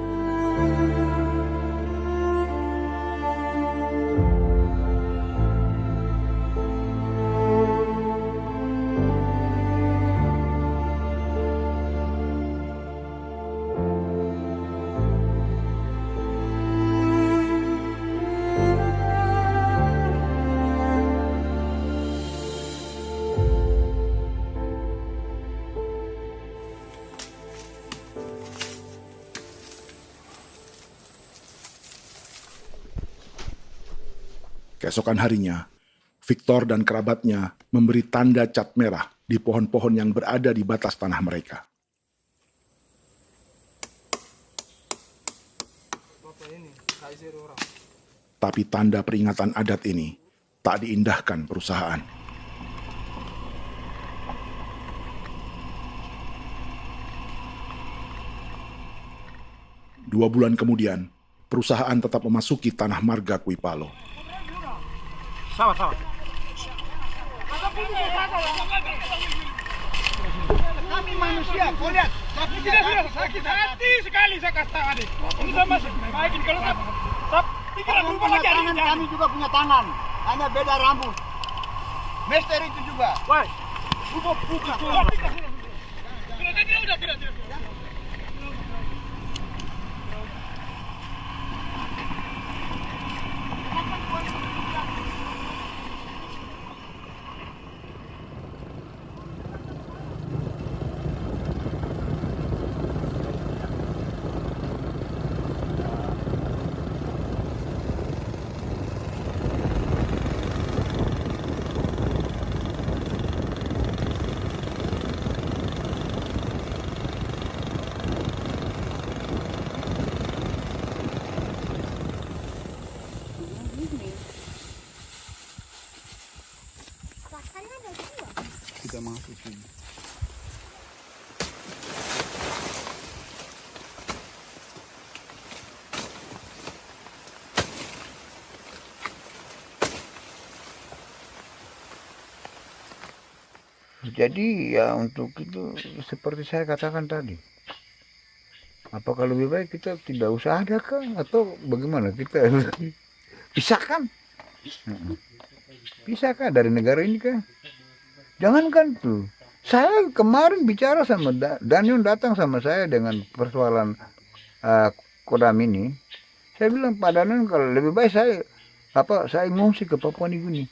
Keesokan harinya, Victor dan kerabatnya memberi tanda cat merah di pohon-pohon yang berada di batas tanah mereka. Tapi tanda peringatan adat ini tak diindahkan perusahaan. Dua bulan kemudian, perusahaan tetap memasuki tanah marga Kuipalo. Sama. Kami manusia, kau lihat. Tapi tidak sudah sakit hati sekali saya katakan tadi. Ini sama baik kalau tak pikiran berubah lagi hari ini. Kami juga punya tangan, hanya beda rambut. Mister itu juga. Wah, buka. Tidak. Jadi ya untuk itu seperti saya katakan tadi, apakah lebih baik kita tidak usah ada kah atau bagaimana, kita pisahkan, pisahkah dari negara ini kah? Jangankan tuh, saya kemarin bicara sama Daniel, datang sama saya dengan persoalan Kodam ini. Saya bilang, Pak Daniel, kalau lebih baik saya ngungsi ke Papua Nugini.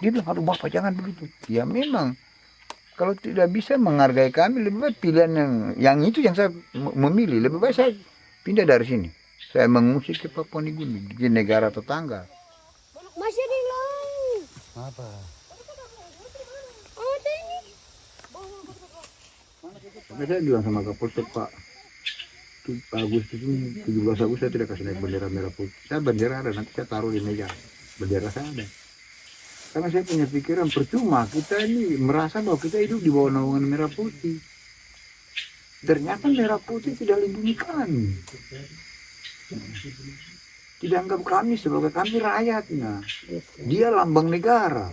Dia bilang, aduh Bapak jangan begitu. Ya memang, kalau tidak bisa menghargai kami, lebih baik pilihan yang itu yang saya memilih. Lebih baik saya pindah dari sini. Saya mengungsi ke Papua Nugini, di negara tetangga. Masih di laut. Apa? Oh, ini. Saya bilang sama Kapolsek, Pak, Agustus ini, 17 Agustus saya tidak kasih naik bendera merah putih. Saya bendera ada, nanti saya taruh di meja. Bendera saya ada. Karena saya punya pikiran percuma kita ini merasa bahwa kita hidup di bawah naungan merah putih. Ternyata merah putih tidak lindungi kami. Tidak anggap kami sebagai kami rakyatnya. Dia lambang negara.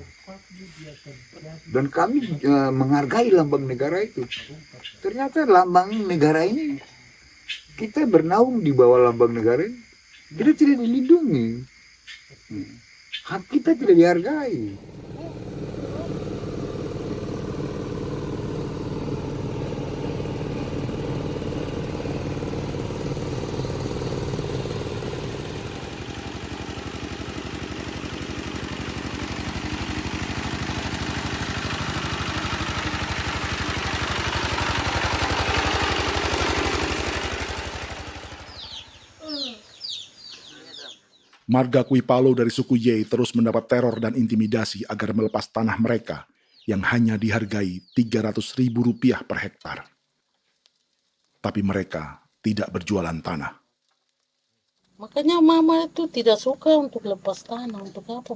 Dan kami menghargai lambang negara itu. Ternyata lambang negara ini, kita bernaung di bawah lambang negara ini, kita tidak dilindungi. Hak kita tidak dihargai. Marga Kuipalo dari suku Ye terus mendapat teror dan intimidasi agar melepas tanah mereka yang hanya dihargai Rp300.000 per hektar. Tapi mereka tidak berjualan tanah. Makanya mama itu tidak suka untuk lepas tanah. Untuk apa?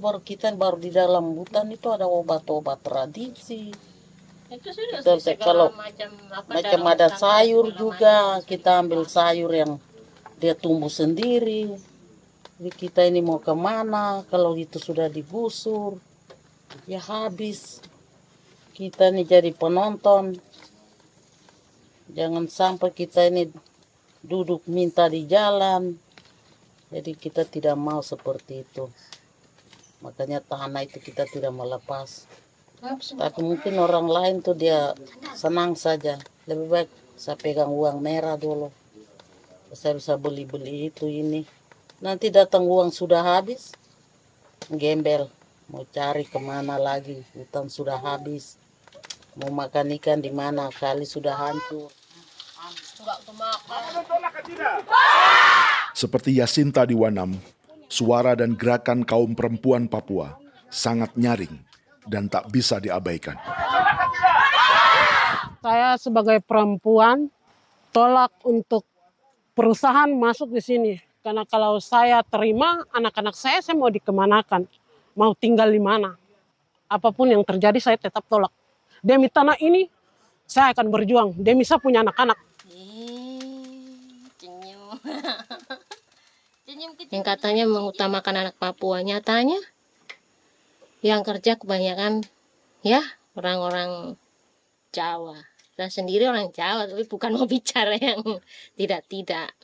Baru di dalam hutan itu ada obat-obat tradisi. Itu sudah Kalau macam ada sayur juga, kita ambil sayur yang dia tumbuh sendiri. Jadi kita ini mau kemana, kalau itu sudah digusur, ya habis. Kita ini jadi penonton. Jangan sampai kita ini duduk minta di jalan. Jadi kita tidak mau seperti itu. Makanya tanah itu kita tidak melepas. Tapi mungkin orang lain tuh dia senang saja. Lebih baik saya pegang uang merah dulu. Saya bisa beli-beli itu ini. Nanti datang uang sudah habis, gembel, mau cari kemana lagi, hutan sudah habis, mau makan ikan di mana, kali sudah hancur. Seperti Yasinta di Wanam, suara dan gerakan kaum perempuan Papua sangat nyaring dan tak bisa diabaikan. Saya sebagai perempuan tolak untuk perusahaan masuk di sini. Karena kalau saya terima anak-anak saya mau dikemanakan, mau tinggal di mana. Apapun yang terjadi saya tetap tolak. Demi tanah ini saya akan berjuang, demi saya punya anak-anak. Yang katanya mengutamakan anak Papua, nyatanya yang kerja kebanyakan ya orang-orang Jawa. Dan sendiri orang Jawa, tapi bukan mau bicara yang tidak-tidak.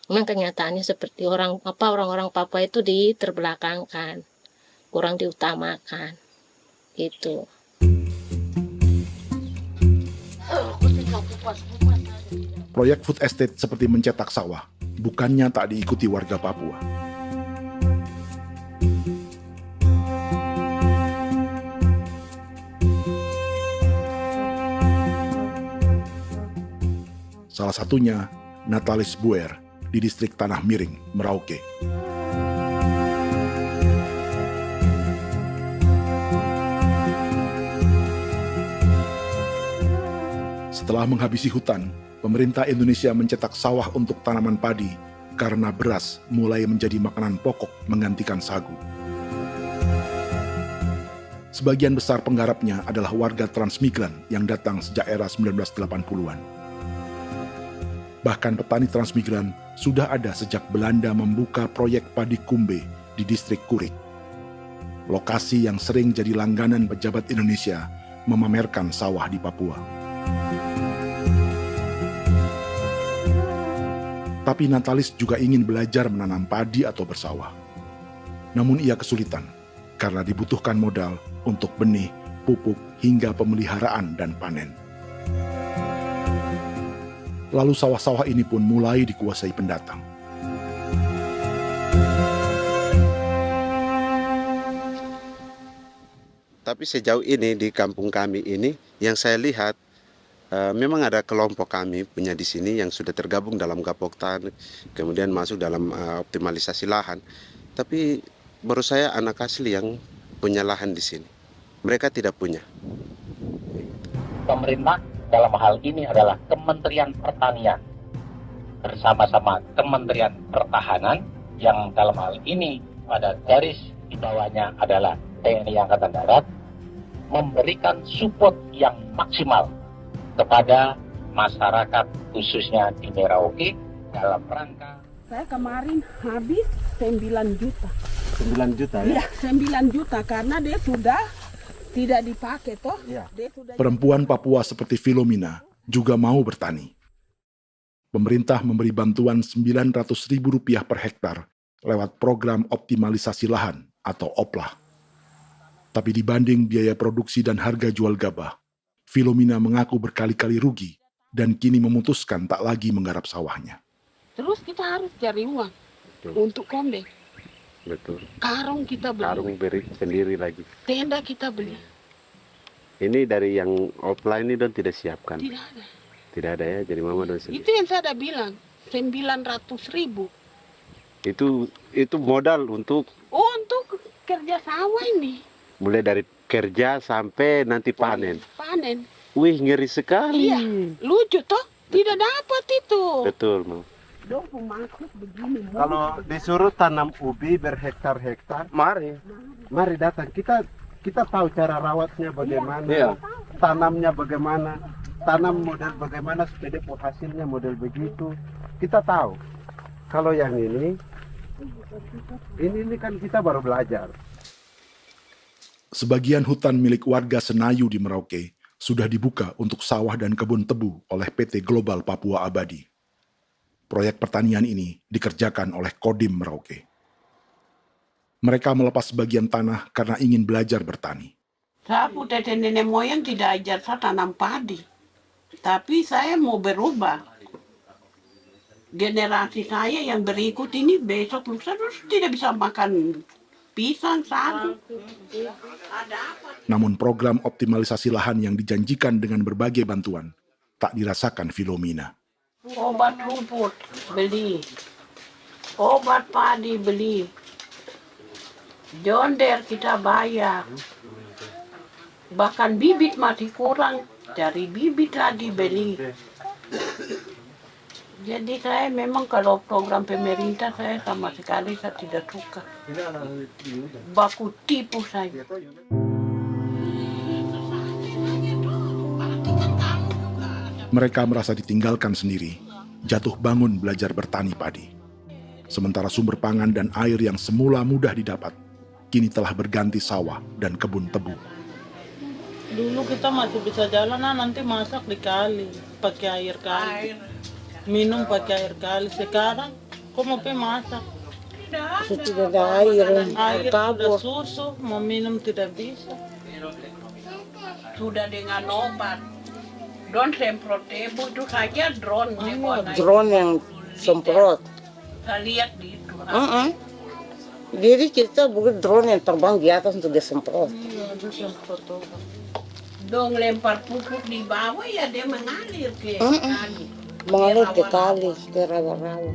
Memang kenyataannya seperti orang-orang Papua itu diterbelakangkan, kurang diutamakan, gitu. Proyek food estate seperti mencetak sawah, bukannya tak diikuti warga Papua. Salah satunya Natalis Buer di distrik Tanah Miring, Merauke. Setelah menghabisi hutan, pemerintah Indonesia mencetak sawah untuk tanaman padi karena beras mulai menjadi makanan pokok menggantikan sagu. Sebagian besar penggarapnya adalah warga transmigran yang datang sejak era 1980-an. Bahkan petani transmigran sudah ada sejak Belanda membuka proyek padi kumbe di distrik Kurik. Lokasi yang sering jadi langganan pejabat Indonesia memamerkan sawah di Papua. Tapi Natalis juga ingin belajar menanam padi atau bersawah. Namun ia kesulitan karena dibutuhkan modal untuk benih, pupuk, hingga pemeliharaan dan panen. Lalu sawah-sawah ini pun mulai dikuasai pendatang. Tapi sejauh ini di kampung kami ini yang saya lihat memang ada kelompok kami punya di sini yang sudah tergabung dalam Gapoktan, kemudian masuk dalam optimalisasi lahan. Tapi menurut saya anak asli yang punya lahan di sini. Mereka tidak punya. Pemerintah dalam hal ini adalah Kementerian Pertanian bersama-sama Kementerian Pertahanan yang dalam hal ini pada garis di bawahnya adalah TNI Angkatan Darat, memberikan support yang maksimal kepada masyarakat khususnya di Merauke dalam rangka. Saya kemarin habis 9 juta. 9 juta ya? Iya, 9 juta karena dia sudah tidak dipakai toh. Ya. Perempuan Papua seperti Filomina juga mau bertani. Pemerintah memberi bantuan Rp900.000 per hektar lewat program optimalisasi lahan atau OPLAH. Tapi dibanding biaya produksi dan harga jual gabah, Filomina mengaku berkali-kali rugi dan kini memutuskan tak lagi menggarap sawahnya. Terus kita harus cari uang untuk kombeng. Betul. Karung kita beli. Karung beri sendiri lagi. Tenda kita beli. Ini dari yang offline ini don tidak siapkan. Tidak ada. Tidak ada ya, jadi mama don sendiri. Itu yang saya udah bilang, 900.000. Itu modal untuk kerja sawah ini. Mulai dari kerja sampai nanti panen. Panen. Wih, ngeri sekali. Iya, lucu toh? Tidak dapat itu. Betul, Mam. Kalau disuruh tanam ubi berhektar-hektar, mari datang. Kita tahu cara rawatnya bagaimana, iya. Tanamnya bagaimana, tanam model bagaimana supaya hasilnya model begitu. Kita tahu. Kalau yang ini kan kita baru belajar. Sebagian hutan milik warga Senayu di Merauke sudah dibuka untuk sawah dan kebun tebu oleh PT Global Papua Abadi. Proyek pertanian ini dikerjakan oleh Kodim Merauke. Mereka melepas sebagian tanah karena ingin belajar bertani. Saya punya nenek moyang tidak ajar saya tanam padi. Tapi saya mau berubah. Generasi saya yang berikut ini besok lusa tidak bisa makan pisang, sagu. Namun program optimalisasi lahan yang dijanjikan dengan berbagai bantuan tak dirasakan Filomina. Obat rumput beli, obat padi beli, jonder kita bayar, bahkan bibit masih kurang, cari bibit lagi beli. Jadi saya memang kalau program pemerintah saya sama sekali saya tidak suka. Baku tipu saya. Mereka merasa ditinggalkan sendiri, jatuh bangun belajar bertani padi. Sementara sumber pangan dan air yang semula mudah didapat, kini telah berganti sawah dan kebun tebu. Dulu kita masih bisa jalan, nanti masak di kali, pakai air kali. Minum pakai air kali. Sekarang, kok mau masak? Tidak ada air. Air sudah susu, mau minum tidak bisa. Sudah dengan obat. Drone semprot tebu itu saja drone. Drone yang semprot. Saya lihat di itu. Jadi kita bukan drone yang terbang di atas untuk disemprot. Iya, ada semprot obat. Dong lempar pupuk di bawah ya dia mengalir ke kali. Mengalir ke kali, ke rawa-rawa.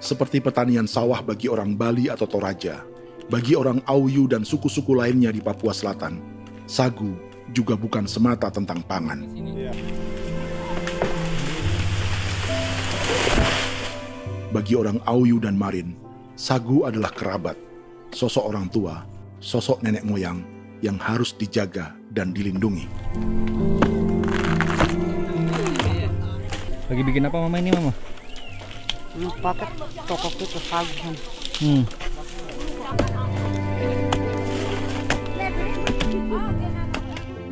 Seperti pertanian sawah bagi orang Bali atau Toraja, bagi orang Auyu dan suku-suku lainnya di Papua Selatan, sagu juga bukan semata tentang pangan. Bagi orang Auyu dan Marin, sagu adalah kerabat, sosok orang tua, sosok nenek moyang yang harus dijaga dan dilindungi. Lagi bikin apa mama ini mama? Pakai toko itu sagu.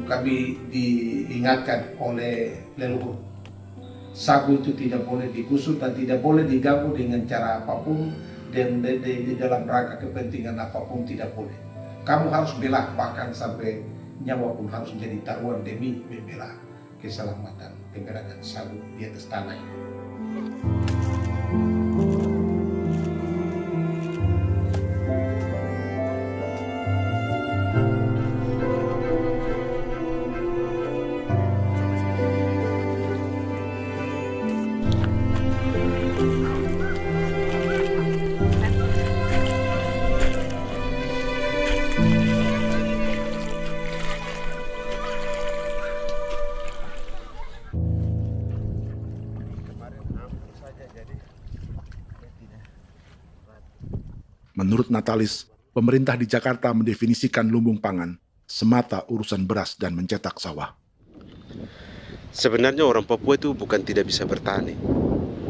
Kami diingatkan oleh leluhur, sagu itu tidak boleh digusur dan tidak boleh diganggu dengan cara apapun, dan di dalam rangka kepentingan apapun tidak boleh. Kamu harus bela, bahkan sampai nyawa pun harus menjadi taruhan demi membela keselamatan keberadaan sagu di atas tanah ini. Menurut Natalis, pemerintah di Jakarta mendefinisikan lumbung pangan semata urusan beras dan mencetak sawah. Sebenarnya orang Papua itu bukan tidak bisa bertani.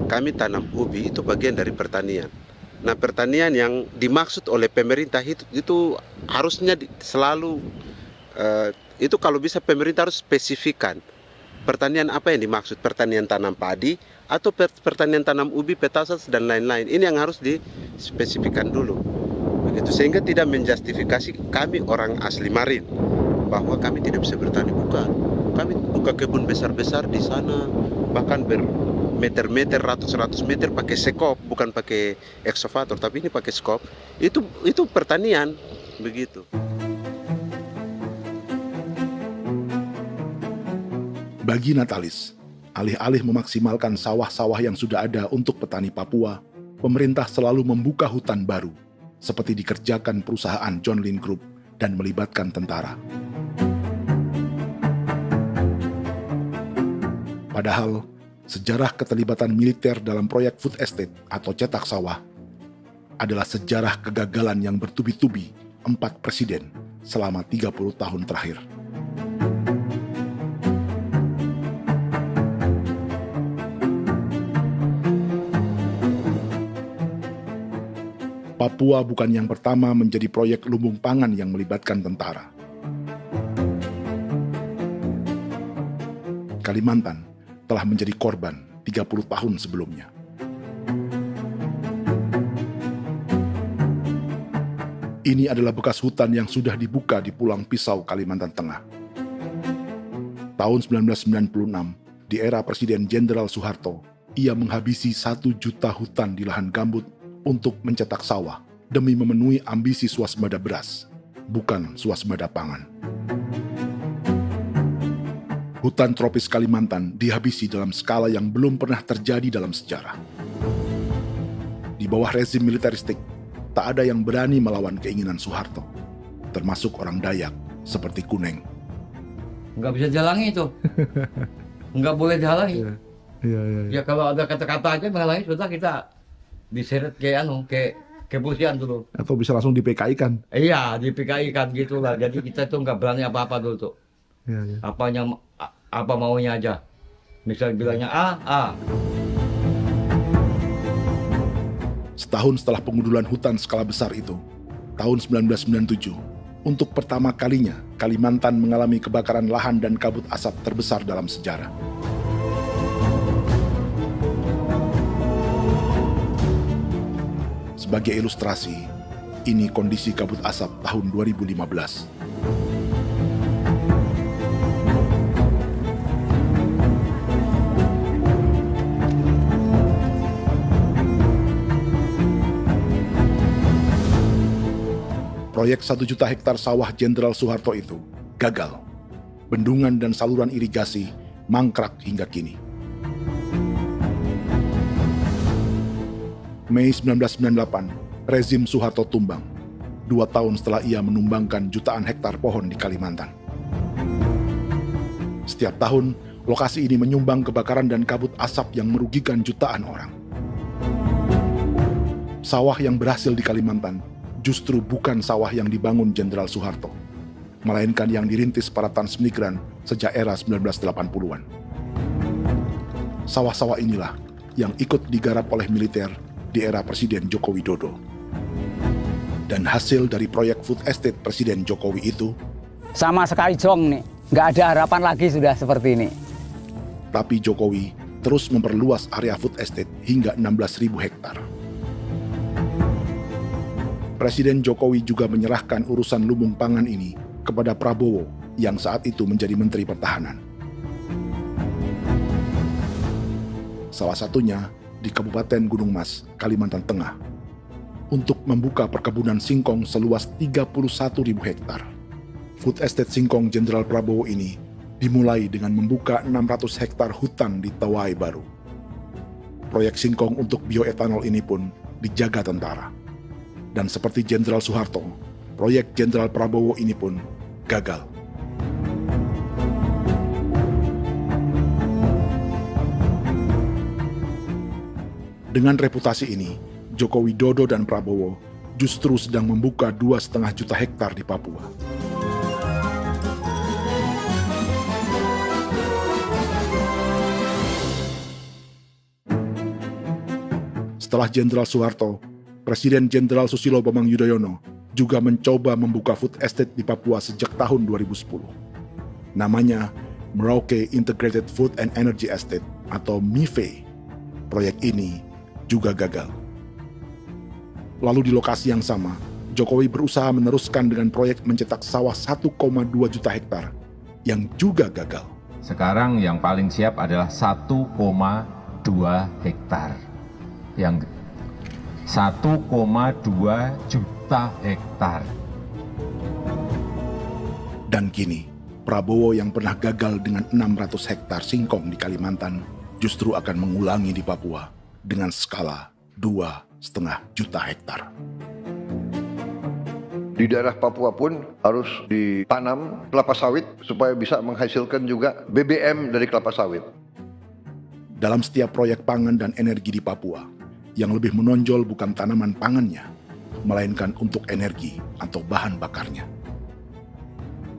Kami tanam ubi itu bagian dari pertanian. Nah, pertanian yang dimaksud oleh pemerintah itu harusnya selalu, itu kalau bisa pemerintah harus spesifikkan. Pertanian apa yang dimaksud? Pertanian tanam padi atau pertanian tanam ubi, petasan dan lain-lain. Ini yang harus dispesifikkan dulu. Begitu, sehingga tidak menjustifikasi kami orang asli Marin bahwa kami tidak bisa bertani. Bukan. Kami buka kebun besar-besar di sana, bahkan bermeter-meter, ratus-ratus meter pakai sekop, bukan pakai ekskavator, tapi ini pakai skop. Itu pertanian, begitu. Bagi Natalis, alih-alih memaksimalkan sawah-sawah yang sudah ada untuk petani Papua, pemerintah selalu membuka hutan baru, seperti dikerjakan perusahaan John Lynn Group dan melibatkan tentara. Padahal, sejarah keterlibatan militer dalam proyek food estate atau cetak sawah adalah sejarah kegagalan yang bertubi-tubi 4 presiden selama 30 tahun terakhir. Papua bukan yang pertama menjadi proyek lumbung pangan yang melibatkan tentara. Kalimantan telah menjadi korban 30 tahun sebelumnya. Ini adalah bekas hutan yang sudah dibuka di Pulang Pisau, Kalimantan Tengah. Tahun 1996, di era Presiden Jenderal Soeharto, ia menghabisi 1 juta hutan di lahan gambut untuk mencetak sawah demi memenuhi ambisi swasembada beras, bukan swasembada pangan. Hutan tropis Kalimantan dihabisi dalam skala yang belum pernah terjadi dalam sejarah. Di bawah rezim militeristik, tak ada yang berani melawan keinginan Soeharto, termasuk orang Dayak seperti Kuneng. Nggak bisa dihalangi itu. Nggak boleh dihalangi. Ya kalau ada kata-kata aja menghalangi, sudah kita diseret ke kepolisian dulu. Atau bisa langsung di PKI-kan. Iya, di PKI-kan gitulah. Jadi kita tuh nggak berani apa-apa dulu tuh. Ya. Apa maunya aja. Misal bilangnya A. Setahun setelah pengundulan hutan skala besar itu, tahun 1997, untuk pertama kalinya Kalimantan mengalami kebakaran lahan dan kabut asap terbesar dalam sejarah. Sebagai ilustrasi, ini kondisi kabut asap tahun 2015. Proyek 1 juta hektar sawah Jenderal Soeharto itu gagal. Bendungan dan saluran irigasi mangkrak hingga kini. Mei 1998, rezim Soeharto tumbang, 2 tahun setelah ia menumbangkan jutaan hektar pohon di Kalimantan. Setiap tahun, lokasi ini menyumbang kebakaran dan kabut asap yang merugikan jutaan orang. Sawah yang berhasil di Kalimantan justru bukan sawah yang dibangun Jenderal Soeharto, melainkan yang dirintis para transmigran sejak era 1980-an. Sawah-sawah inilah yang ikut digarap oleh militer di era Presiden Joko Widodo. Dan hasil dari proyek food estate Presiden Jokowi itu sama sekali jong nih, nggak ada harapan lagi sudah seperti ini. Tapi Jokowi terus memperluas area food estate hingga 16.000 hektar. Presiden Jokowi juga menyerahkan urusan lumbung pangan ini kepada Prabowo yang saat itu menjadi Menteri Pertahanan. Salah satunya di Kabupaten Gunung Mas, Kalimantan Tengah, untuk membuka perkebunan singkong seluas 31.000 hektar. Food Estate Singkong Jenderal Prabowo ini dimulai dengan membuka 600 hektar hutan di Tawai Baru. Proyek singkong untuk bioetanol ini pun dijaga tentara. Dan seperti Jenderal Soeharto, proyek Jenderal Prabowo ini pun gagal. Dengan reputasi ini, Joko Widodo dan Prabowo justru sedang membuka 2,5 juta hektar di Papua. Setelah Jenderal Soeharto, Presiden Jenderal Susilo Bambang Yudhoyono juga mencoba membuka food estate di Papua sejak tahun 2010. Namanya Merauke Integrated Food and Energy Estate atau MIFE. Proyek ini juga gagal. Lalu di lokasi yang sama, Jokowi berusaha meneruskan dengan proyek mencetak sawah 1,2 juta hektar yang juga gagal. Sekarang yang paling siap adalah 1,2 hektar. Yang 1,2 juta hektar. Dan kini, Prabowo yang pernah gagal dengan 600 hektar singkong di Kalimantan justru akan mengulangi di Papua dengan skala 2,5 juta hektar. Di daerah Papua pun harus ditanam kelapa sawit supaya bisa menghasilkan juga BBM dari kelapa sawit. Dalam setiap proyek pangan dan energi di Papua, yang lebih menonjol bukan tanaman pangannya, melainkan untuk energi atau bahan bakarnya.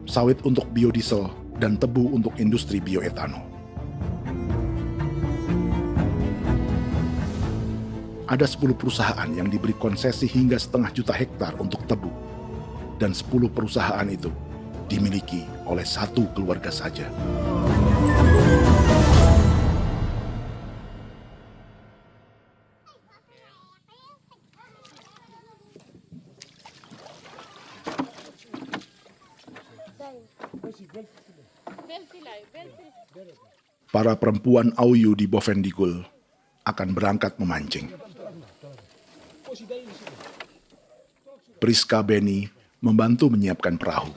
Sawit untuk biodiesel dan tebu untuk industri bioetanol. Ada 10 perusahaan yang diberi konsesi hingga 0,5 juta hektar untuk tebu. Dan 10 perusahaan itu dimiliki oleh satu keluarga saja. Para perempuan Auyu di Bovendigul akan berangkat memancing. Priska Beni membantu menyiapkan perahu.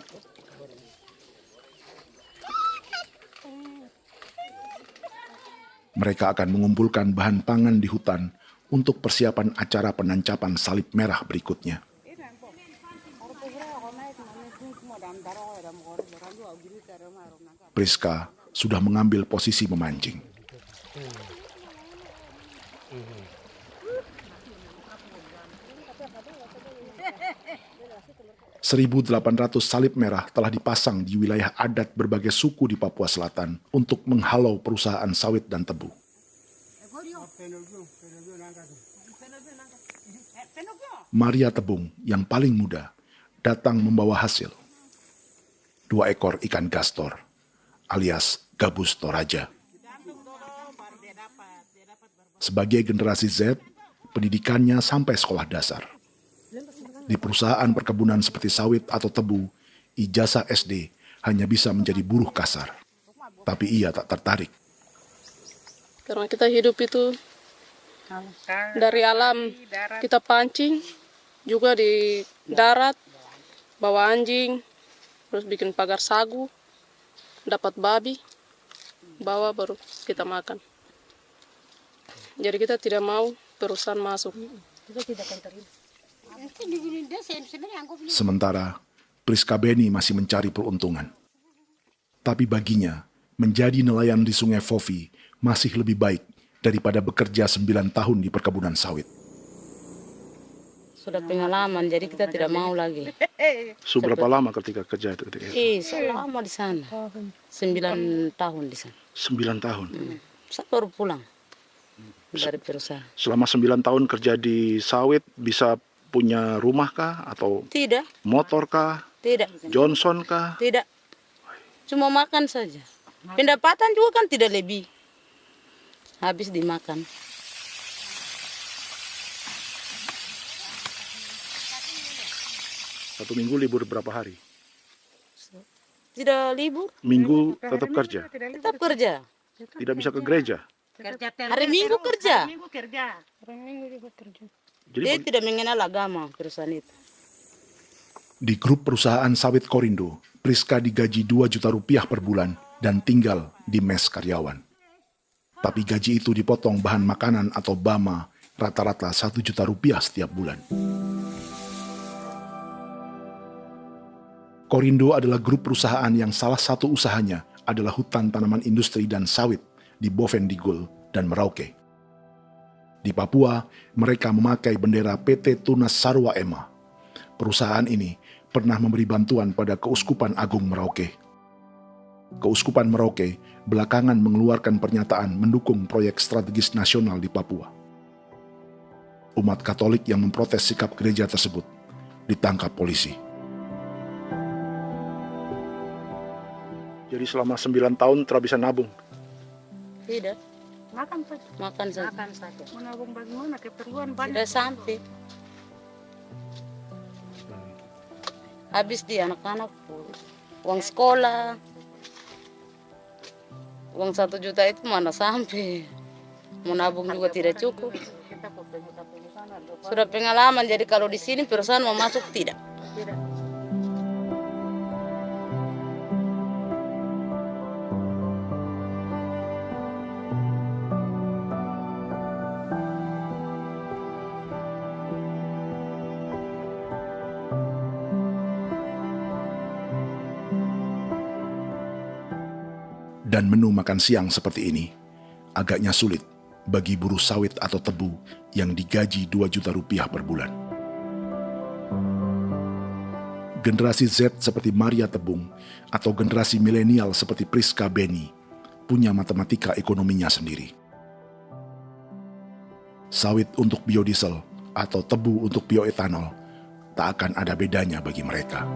Mereka akan mengumpulkan bahan pangan di hutan untuk persiapan acara penancapan salib merah berikutnya. Priska sudah mengambil posisi memancing. 1.800 salib merah telah dipasang di wilayah adat berbagai suku di Papua Selatan untuk menghalau perusahaan sawit dan tebu. Maria Tebung yang paling muda datang membawa hasil. 2 ekor ikan gastor alias gabus toraja. Sebagai generasi Z, pendidikannya sampai sekolah dasar. Di perusahaan perkebunan seperti sawit atau tebu, ijazah SD hanya bisa menjadi buruh kasar. Tapi ia tak tertarik. Karena kita hidup itu dari alam, kita pancing, juga di darat, bawa anjing, terus bikin pagar sagu, dapat babi, bawa baru kita makan. Jadi kita tidak mau perusahaan masuk. Sementara Priska Beni masih mencari peruntungan. Tapi baginya, menjadi nelayan di Sungai Fofi masih lebih baik daripada bekerja 9 tahun di perkebunan sawit. sudah pengalaman, jadi kita tidak mau lagi. Seberapa lama ketika kerja itu? Selama di sana. 9 tahun di sana. 9 tahun? Saya baru pulang dari perusahaan. Selama 9 tahun kerja di sawit, bisa punya rumah kah? Atau Tidak. motor kah? Tidak. Johnson kah? Tidak. Cuma makan saja. Pendapatan juga kan tidak lebih. Habis dimakan. Satu minggu libur berapa hari? Tidak libur. Minggu tetap kerja? Tetap kerja. Tidak bisa ke gereja? Hari Minggu kerja. Hari Minggu juga kerja. Dia tidak mengenal agama perusahaan itu. Di grup perusahaan sawit Korindo, Priska digaji 2 juta rupiah per bulan dan tinggal di mes karyawan. Tapi gaji itu dipotong bahan makanan atau BAMA rata-rata 1 juta rupiah setiap bulan. Korindo adalah grup perusahaan yang salah satu usahanya adalah hutan tanaman industri dan sawit di Bovendigul dan Merauke. Di Papua, mereka memakai bendera PT Tunas Sarwa Ema. Perusahaan ini pernah memberi bantuan pada Keuskupan Agung Merauke. Keuskupan Merauke belakangan mengeluarkan pernyataan mendukung proyek strategis nasional di Papua. Umat Katolik yang memprotes sikap gereja tersebut ditangkap polisi. Jadi selama 9 tahun tidak bisa nabung? Tidak. Makan saja. Makan saja. Makan saja. Menabung bagaimana? Keperluan banyak. Sudah sampai. Habis di anak-anak uang sekolah. Uang 1 juta itu mana sampai. Mau nabung juga tidak cukup. Sudah pengalaman, jadi kalau di sini perusahaan mau masuk tidak. Dan menu makan siang seperti ini agaknya sulit bagi buruh sawit atau tebu yang digaji 2 juta rupiah per bulan. Generasi Z seperti Maria Tebung atau generasi milenial seperti Priska Beni punya matematika ekonominya sendiri. Sawit untuk biodiesel atau tebu untuk bioetanol tak akan ada bedanya bagi mereka.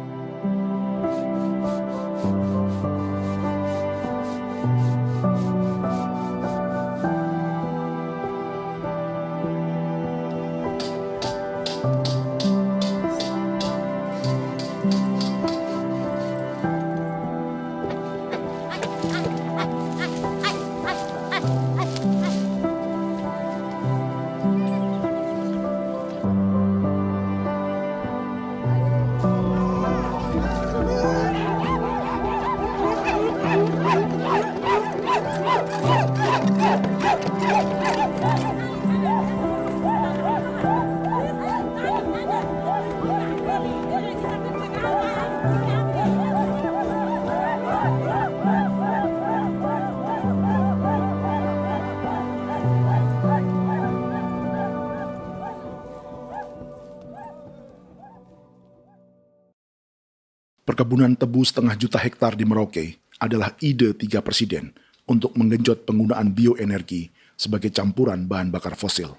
Perkebunan tebu 1,5 juta hektar di Merauke adalah ide 3 presiden untuk menggenjot penggunaan bioenergi sebagai campuran bahan bakar fosil.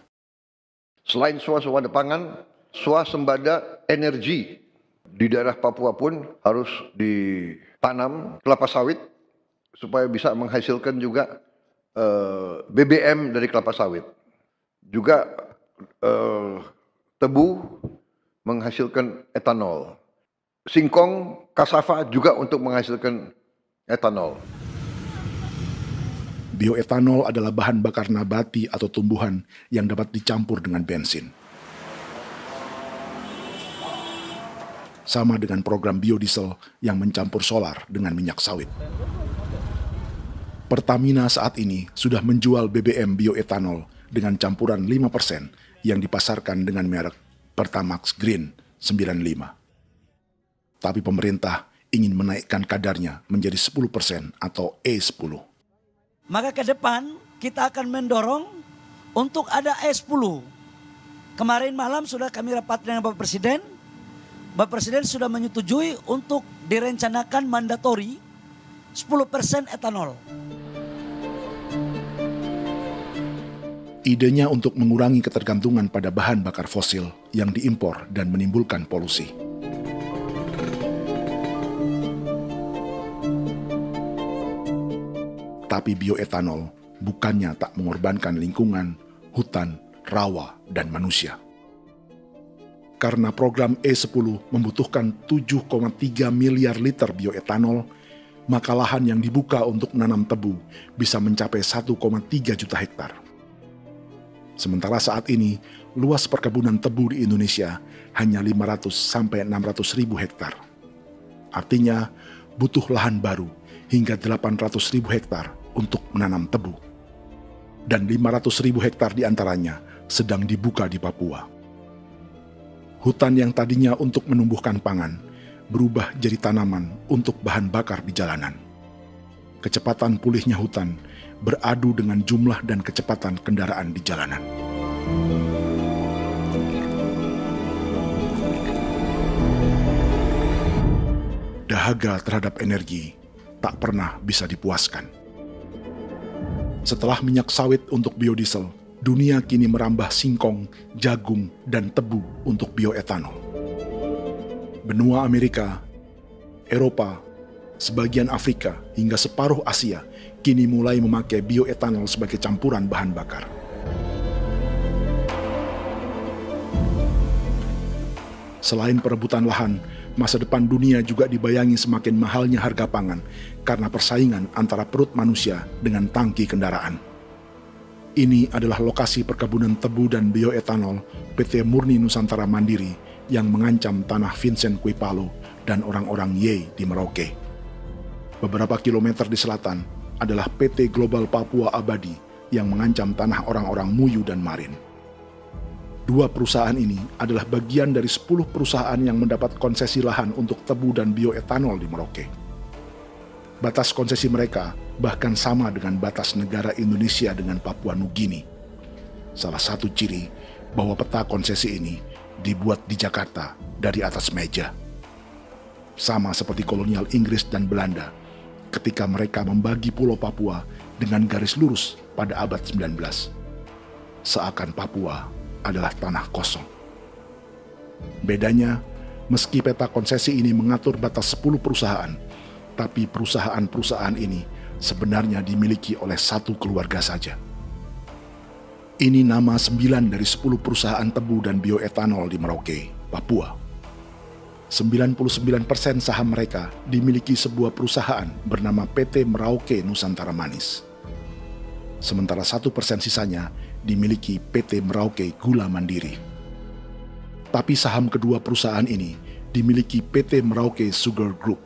Selain swasembada pangan, swasembada energi di daerah Papua pun harus ditanam kelapa sawit supaya bisa menghasilkan juga BBM dari kelapa sawit. Juga tebu menghasilkan etanol. Singkong, kasava juga untuk menghasilkan etanol. Bioetanol adalah bahan bakar nabati atau tumbuhan yang dapat dicampur dengan bensin. Sama dengan program biodiesel yang mencampur solar dengan minyak sawit. Pertamina saat ini sudah menjual BBM bioetanol dengan campuran 5% yang dipasarkan dengan merek Pertamax Green 95. Tapi pemerintah ingin menaikkan kadarnya menjadi 10% atau E10. Maka ke depan kita akan mendorong untuk ada E10 Kemarin malam sudah kami rapat dengan Bapak Presiden. Bapak Presiden sudah menyetujui untuk direncanakan mandatori 10% etanol. Idenya untuk mengurangi ketergantungan pada bahan bakar fosil yang diimpor dan menimbulkan polusi. Tapi bioetanol bukannya tak mengorbankan lingkungan, hutan, rawa, dan manusia. Karena program E10 membutuhkan 7,3 miliar liter bioetanol, maka lahan yang dibuka untuk menanam tebu bisa mencapai 1,3 juta hektar. Sementara saat ini, luas perkebunan tebu di Indonesia hanya 500 sampai 600 ribu hektar. Artinya, butuh lahan baru hingga 800 ribu hektar untuk menanam tebu. Dan 500 ribu hektar diantaranya sedang dibuka di Papua. Hutan yang tadinya untuk menumbuhkan pangan berubah jadi tanaman untuk bahan bakar di jalanan. Kecepatan pulihnya hutan beradu dengan jumlah dan kecepatan kendaraan di jalanan. Dahaga terhadap energi tak pernah bisa dipuaskan. Setelah minyak sawit untuk biodiesel, dunia kini merambah singkong, jagung, dan tebu untuk bioetanol. Benua Amerika, Eropa, sebagian Afrika, hingga separuh Asia kini mulai memakai bioetanol sebagai campuran bahan bakar. Selain perebutan lahan, masa depan dunia juga dibayangi semakin mahalnya harga pangan karena persaingan antara perut manusia dengan tangki kendaraan. Ini adalah lokasi perkebunan tebu dan bioetanol PT Murni Nusantara Mandiri yang mengancam tanah Vincent Quipalo dan orang-orang Ye di Merauke. Beberapa kilometer di selatan adalah PT Global Papua Abadi yang mengancam tanah orang-orang Muyu dan Marin. Dua perusahaan ini adalah bagian dari 10 perusahaan yang mendapat konsesi lahan untuk tebu dan bioetanol di Merauke. Batas konsesi mereka bahkan sama dengan batas negara Indonesia dengan Papua Nugini. Salah satu ciri bahwa peta konsesi ini dibuat di Jakarta dari atas meja. Sama seperti kolonial Inggris dan Belanda ketika mereka membagi Pulau Papua dengan garis lurus pada abad 19. Seakan Papua adalah tanah kosong. Bedanya, meski peta konsesi ini mengatur batas 10 perusahaan, tapi perusahaan-perusahaan ini sebenarnya dimiliki oleh satu keluarga saja. Ini nama 9 dari 10 perusahaan tebu dan bioetanol di Merauke, Papua. 99% saham mereka dimiliki sebuah perusahaan bernama PT Merauke Nusantara Manis. Sementara 1% sisanya dimiliki PT Merauke Gula Mandiri. Tapi saham kedua perusahaan ini dimiliki PT Merauke Sugar Group.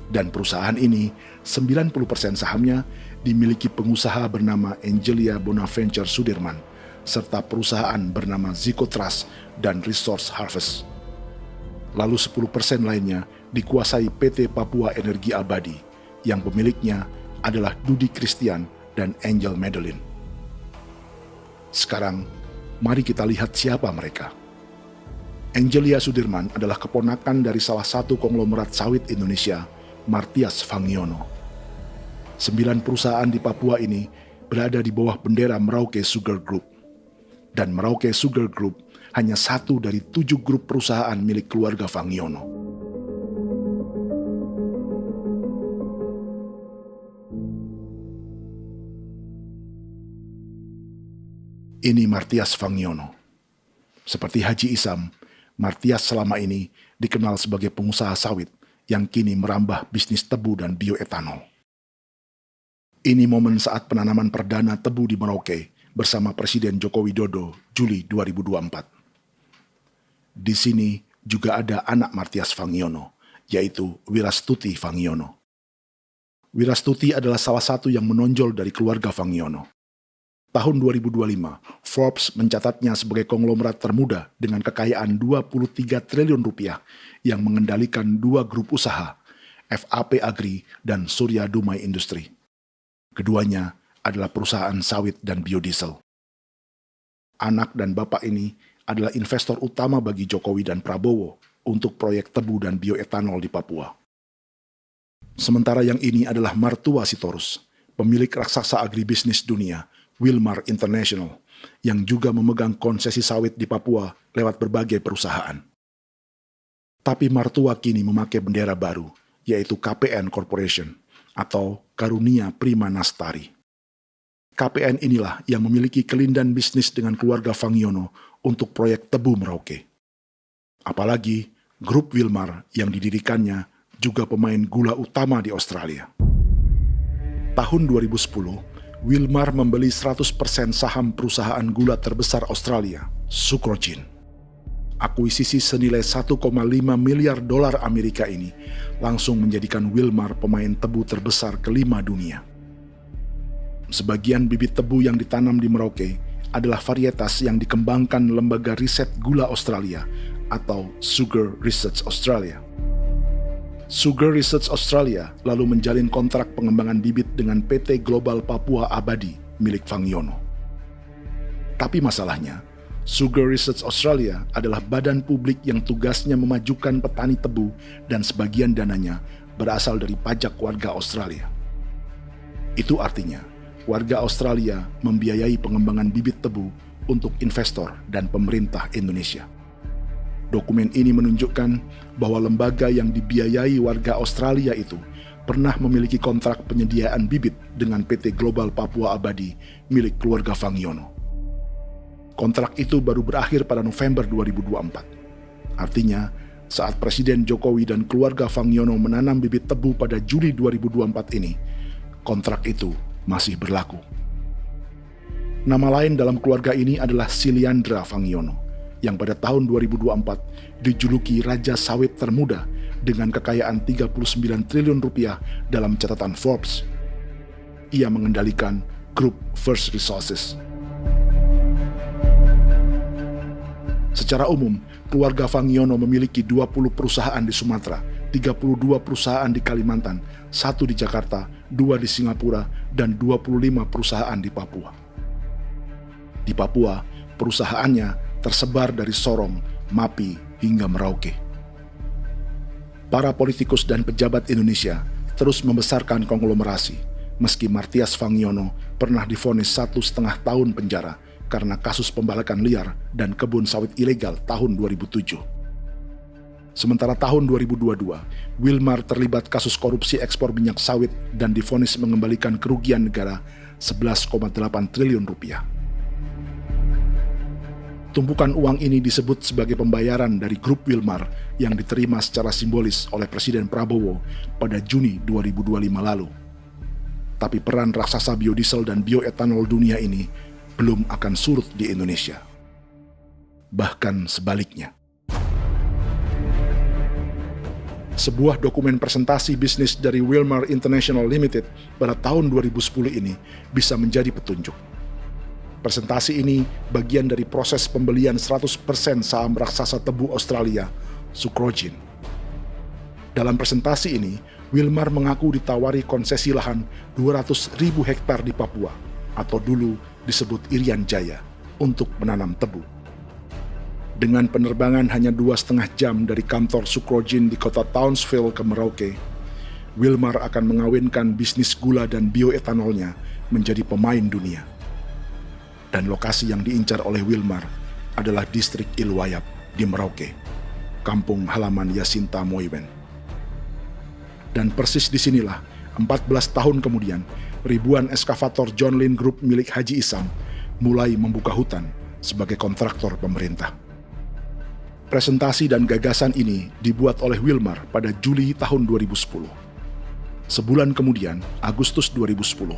Dan perusahaan ini, 90% sahamnya dimiliki pengusaha bernama Angelia Bonaventure Sudirman, serta perusahaan bernama Zico Trust dan Resource Harvest. Lalu 10% lainnya dikuasai PT Papua Energi Abadi, yang pemiliknya adalah Dudi Christian dan Angel Madeline. Sekarang, mari kita lihat siapa mereka. Angelia Sudirman adalah keponakan dari salah satu konglomerat sawit Indonesia, Martias Fangiono. 9 perusahaan di Papua ini berada di bawah bendera Merauke Sugar Group. Dan Merauke Sugar Group hanya satu dari 7 grup perusahaan milik keluarga Fangiono. Ini Martias Fangiono. Seperti Haji Isam, Martias selama ini dikenal sebagai pengusaha sawit yang kini merambah bisnis tebu dan bioetanol. Ini momen saat penanaman perdana tebu di Merauke bersama Presiden Joko Widodo Juli 2024. Di sini juga ada anak Martias Fangiono, yaitu Wirastuti Fangiono. Wirastuti adalah salah satu yang menonjol dari keluarga Fangiono. Tahun 2025, Forbes mencatatnya sebagai konglomerat termuda dengan kekayaan 23 triliun rupiah yang mengendalikan 2 grup usaha, FAP Agri dan Surya Dumai Industri. Keduanya adalah perusahaan sawit dan biodiesel. anak dan bapak ini adalah investor utama bagi Jokowi dan Prabowo untuk proyek tebu dan bioetanol di Papua. Sementara yang ini adalah mertua Sitorus, pemilik raksasa agribisnis dunia, Wilmar International, yang juga memegang konsesi sawit di Papua lewat berbagai perusahaan. Tapi mertua kini memakai bendera baru, yaitu KPN Corporation atau Karunia Prima Nastari. KPN inilah yang memiliki kelindan bisnis dengan keluarga Fangiono untuk proyek tebu Merauke. Apalagi grup Wilmar yang didirikannya juga pemain gula utama di Australia. Tahun 2010, Wilmar membeli 100% saham perusahaan gula terbesar Australia, Sucrogin. Akuisisi senilai 1,5 miliar dolar Amerika ini langsung menjadikan Wilmar pemain tebu terbesar kelima dunia. Sebagian bibit tebu yang ditanam di Merauke adalah varietas yang dikembangkan Lembaga Riset Gula Australia atau Sugar Research Australia. Sugar Research Australia lalu menjalin kontrak pengembangan bibit dengan PT Global Papua Abadi milik Fangiono. Tapi masalahnya, Sugar Research Australia adalah badan publik yang tugasnya memajukan petani tebu dan sebagian dananya berasal dari pajak warga Australia. Itu artinya, warga Australia membiayai pengembangan bibit tebu untuk investor dan pemerintah Indonesia. Dokumen ini menunjukkan bahwa lembaga yang dibiayai warga Australia itu pernah memiliki kontrak penyediaan bibit dengan PT Global Papua Abadi milik keluarga Fangiono. Kontrak itu baru berakhir pada November 2024. Artinya, saat Presiden Jokowi dan keluarga Fangiono menanam bibit tebu pada Juli 2024 ini, kontrak itu masih berlaku. Nama lain dalam keluarga ini adalah Siliandra Fangiono, yang pada tahun 2024 dijuluki Raja Sawit Termuda dengan kekayaan 39 triliun rupiah dalam catatan Forbes. Ia mengendalikan grup First Resources. Secara umum, keluarga Fangiono memiliki 20 perusahaan di Sumatera, 32 perusahaan di Kalimantan, 1 di Jakarta, 2 di Singapura, dan 25 perusahaan di Papua. Di Papua, perusahaannya tersebar dari Sorong, Mapi, hingga Merauke. Para politikus dan pejabat Indonesia terus membesarkan konglomerasi, meski Martias Fangiono pernah divonis 1,5 tahun penjara karena kasus pembalakan liar dan kebun sawit ilegal tahun 2007. Sementara tahun 2022, Wilmar terlibat kasus korupsi ekspor minyak sawit dan divonis mengembalikan kerugian negara 11,8 triliun rupiah. Tumpukan uang ini disebut sebagai pembayaran dari grup Wilmar yang diterima secara simbolis oleh Presiden Prabowo pada Juni 2025 lalu. Tapi peran raksasa biodiesel dan bioetanol dunia ini belum akan surut di Indonesia. Bahkan sebaliknya. Sebuah dokumen presentasi bisnis dari Wilmar International Limited pada tahun 2010 ini bisa menjadi petunjuk. Presentasi ini bagian dari proses pembelian 100% saham raksasa tebu Australia, Sucrogin. Dalam presentasi ini, Wilmar mengaku ditawari konsesi lahan 200.000 hektar di Papua, atau dulu disebut Irian Jaya, untuk menanam tebu. Dengan penerbangan hanya 2,5 jam dari kantor Sucrogin di kota Townsville ke Merauke, Wilmar akan mengawinkan bisnis gula dan bioetanolnya menjadi pemain dunia. Dan lokasi yang diincar oleh Wilmar adalah distrik Ilwayap di Merauke, kampung halaman Yasinta Moiwen. Dan persis disinilah, 14 tahun kemudian, ribuan eskavator John Lynn Group milik Haji Isam mulai membuka hutan sebagai kontraktor pemerintah. Presentasi dan gagasan ini dibuat oleh Wilmar pada Juli tahun 2010. Sebulan kemudian, Agustus 2010,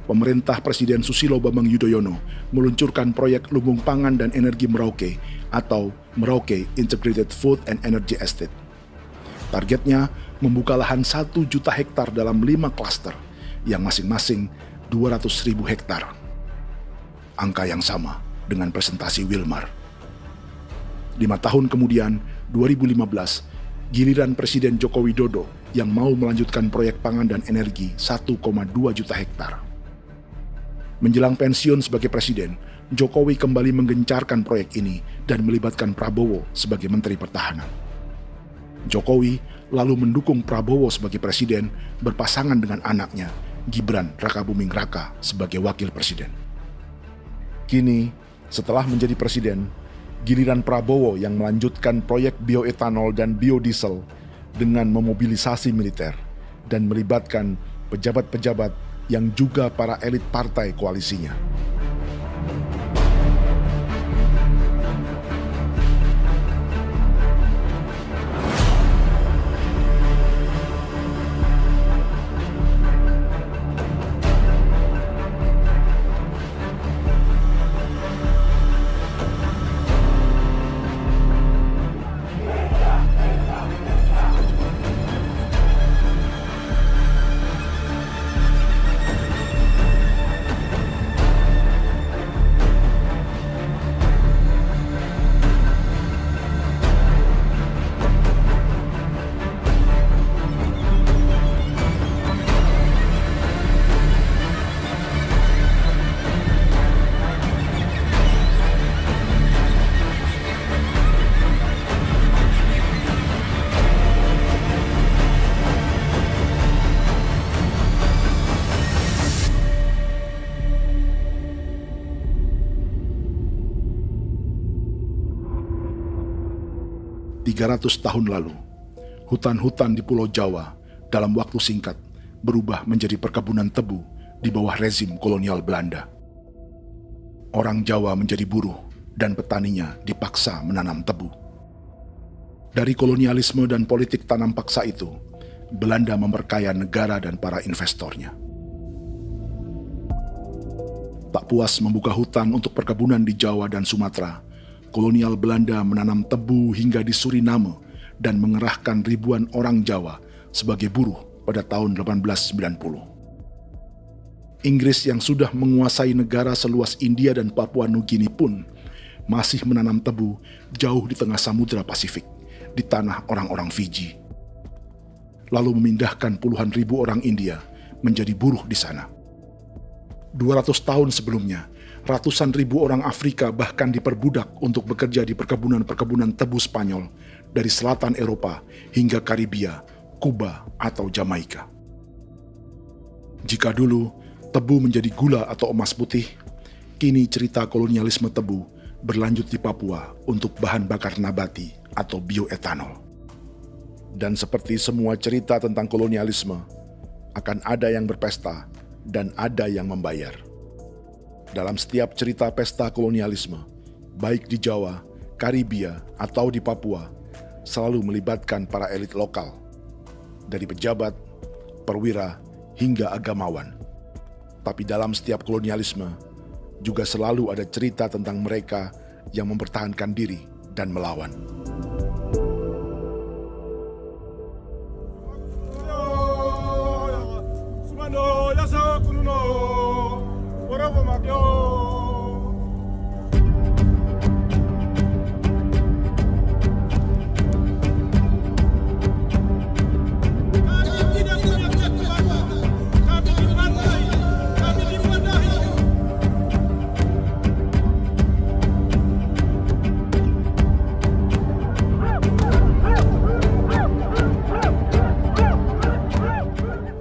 pemerintah Presiden Susilo Bambang Yudhoyono meluncurkan proyek Lumbung Pangan dan Energi Merauke atau Merauke Integrated Food and Energy Estate. Targetnya membuka lahan 1 juta hektar dalam 5 klaster yang masing-masing 200.000 hektar. Angka yang sama dengan presentasi Wilmar. 5 tahun kemudian, 2015, giliran Presiden Joko Widodo yang mau melanjutkan proyek pangan dan energi 1,2 juta hektar. Menjelang pensiun sebagai presiden, Jokowi kembali menggencarkan proyek ini dan melibatkan Prabowo sebagai Menteri Pertahanan. Jokowi lalu mendukung Prabowo sebagai presiden berpasangan dengan anaknya, Gibran Rakabuming Raka sebagai wakil presiden. Kini, setelah menjadi presiden, giliran Prabowo yang melanjutkan proyek bioetanol dan biodiesel dengan memobilisasi militer dan melibatkan pejabat-pejabat yang juga para elit partai koalisinya. Tahun lalu, hutan-hutan di Pulau Jawa dalam waktu singkat berubah menjadi perkebunan tebu di bawah rezim kolonial Belanda. Orang Jawa menjadi buruh dan petaninya dipaksa menanam tebu. Dari kolonialisme dan politik tanam paksa itu, Belanda memperkaya negara dan para investornya. Tak puas membuka hutan untuk perkebunan di Jawa dan Sumatera, kolonial Belanda menanam tebu hingga di Suriname dan mengerahkan ribuan orang Jawa sebagai buruh pada tahun 1890. Inggris yang sudah menguasai negara seluas India dan Papua Nugini pun masih menanam tebu jauh di tengah Samudra Pasifik, di tanah orang-orang Fiji. Lalu memindahkan puluhan ribu orang India menjadi buruh di sana. 200 tahun sebelumnya, ratusan ribu orang Afrika bahkan diperbudak untuk bekerja di perkebunan-perkebunan tebu Spanyol dari selatan Eropa hingga Karibia, Kuba, atau Jamaika. Jika dulu tebu menjadi gula atau emas putih, kini cerita kolonialisme tebu berlanjut di Papua untuk bahan bakar nabati atau bioetanol. Dan seperti semua cerita tentang kolonialisme, akan ada yang berpesta dan ada yang membayar. Dalam setiap cerita pesta kolonialisme, baik di Jawa, Karibia, atau di Papua, selalu melibatkan para elit lokal, dari pejabat, perwira, hingga agamawan. Tapi dalam setiap kolonialisme, juga selalu ada cerita tentang mereka yang mempertahankan diri dan melawan.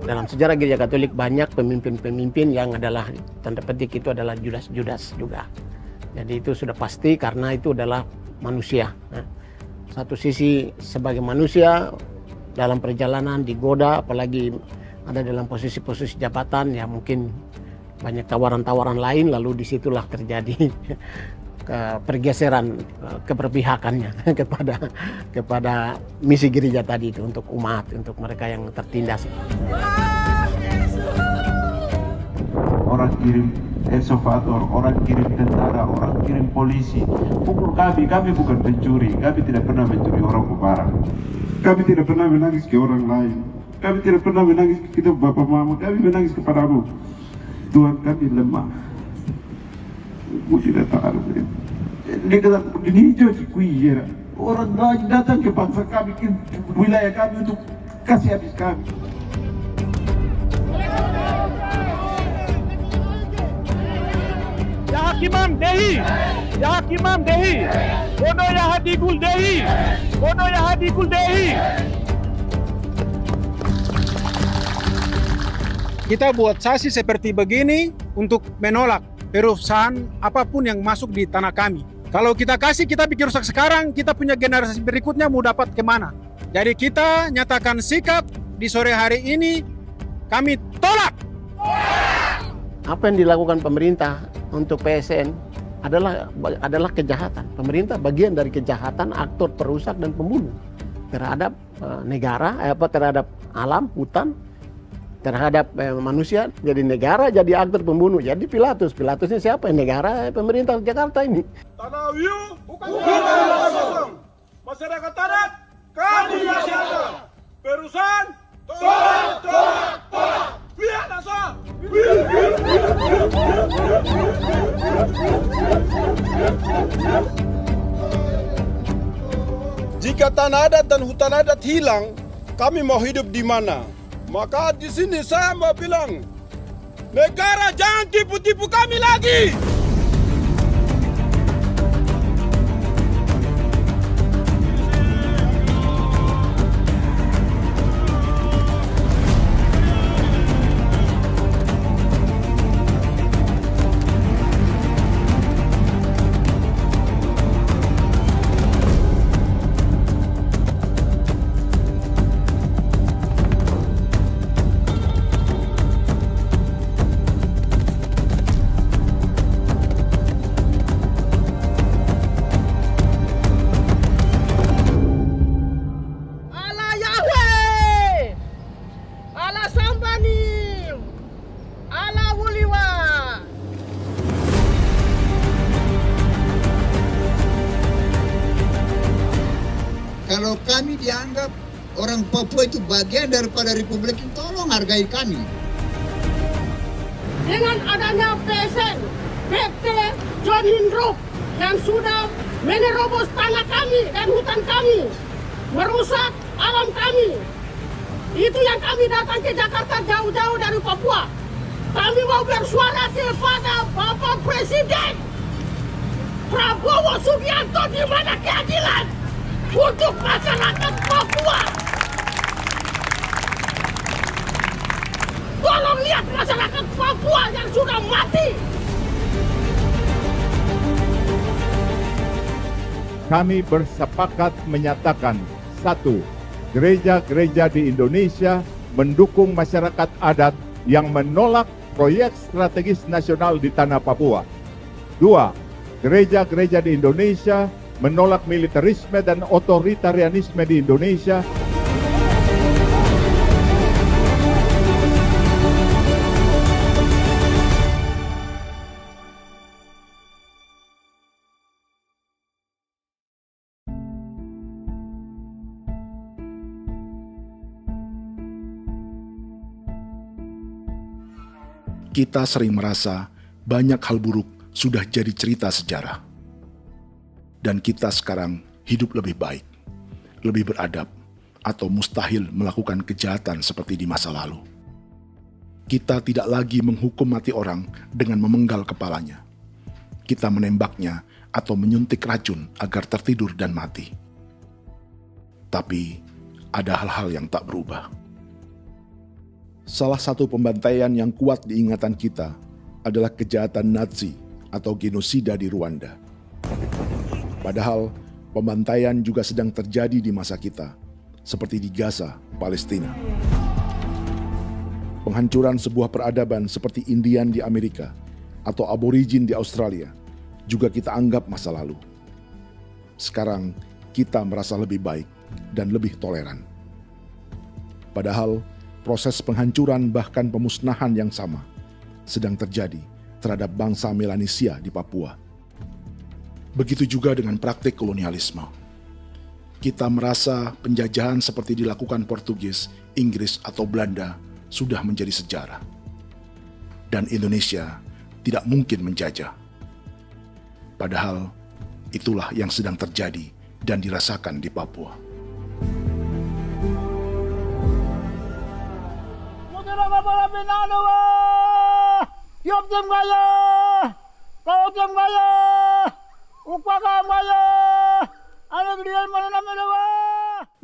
Dalam sejarah Gereja Katolik banyak pemimpin-pemimpin yang adalah tanda petik itu adalah Judas-Judas juga. Jadi itu sudah pasti karena itu adalah manusia. Nah, satu sisi sebagai manusia dalam perjalanan digoda, apalagi ada dalam posisi-posisi jabatan ya mungkin banyak tawaran-tawaran lain, lalu disitulah terjadi pergeseran keberpihakannya kepada misi gereja tadi itu untuk umat, untuk mereka yang tertindas. Orang kirim eksavator, orang kirim tentara, orang kirim polisi. Pukul kami bukan pencuri, kami tidak pernah mencuri orang barang. Kami tidak pernah menangis ke orang lain. Kami tidak pernah menangis ke kita bapak mama, kami menangis kepadamu. Tuhan kami lemah. Tidak tahu. Ini jadi kuiera. Orang lain datang ke bangsa kami, ke wilayah kami untuk kasih habis kami. Kimam Dehi, Ya Kimam Dehi, Bono Ya Hadigul Dehi, Bono Ya Hadigul Dehi. Kita buat saksi seperti begini untuk menolak perusahaan apapun yang masuk di tanah kami. Kalau kita kasih, kita bikin rusak sekarang, kita punya generasi berikutnya mau dapat kemana. Jadi kita nyatakan sikap di sore hari ini, kami tolak. Apa yang dilakukan pemerintah untuk PSN adalah kejahatan. Pemerintah bagian dari kejahatan, aktor perusak dan pembunuh terhadap negara, terhadap alam, hutan, terhadap manusia. Jadi negara jadi aktor pembunuh. Jadi Pilatusnya siapa? Negara, pemerintah Jakarta ini. Tanah Wiu bukan kosong. Masyarakat adat kami masyarakat. Perusahaan tolak. Biar asal. Jika tanah adat dan hutan adat hilang, kami mau hidup di mana? Maka di sini saya mau bilang, negara jangan tipu-tipu kami lagi. Kalau kami dianggap orang Papua itu bagian daripada Republik ini, tolong hargai kami. Dengan adanya PSN, PT John Lindrup yang sudah menerobos tanah kami dan hutan kami, merusak alam kami. Itu yang kami datang ke Jakarta jauh-jauh dari Papua. Kami mau bersuara kepada Bapak Presiden Prabowo Subianto, di mana keadilan untuk masyarakat Papua. Tolong lihat masyarakat Papua yang sudah mati. Kami bersepakat menyatakan, 1. Gereja-gereja di Indonesia mendukung masyarakat adat yang menolak proyek strategis nasional di tanah Papua. 2. Gereja-gereja di Indonesia menolak militerisme dan otoritarianisme di Indonesia. Kita sering merasa banyak hal buruk sudah jadi cerita sejarah. Dan kita sekarang hidup lebih baik, lebih beradab, atau mustahil melakukan kejahatan seperti di masa lalu. Kita tidak lagi menghukum mati orang dengan memenggal kepalanya. Kita menembaknya atau menyuntik racun agar tertidur dan mati. Tapi ada hal-hal yang tak berubah. Salah satu pembantaian yang kuat di ingatan kita adalah kejahatan Nazi atau genosida di Rwanda. Padahal pembantaian juga sedang terjadi di masa kita, seperti di Gaza, Palestina. Penghancuran sebuah peradaban seperti Indian di Amerika atau aborigin di Australia juga kita anggap masa lalu. Sekarang kita merasa lebih baik dan lebih toleran. Padahal proses penghancuran bahkan pemusnahan yang sama sedang terjadi terhadap bangsa Melanesia di Papua. Begitu juga dengan praktik kolonialisme. Kita merasa penjajahan seperti dilakukan Portugis, Inggris, atau Belanda sudah menjadi sejarah. Dan Indonesia tidak mungkin menjajah. Padahal itulah yang sedang terjadi dan dirasakan di Papua.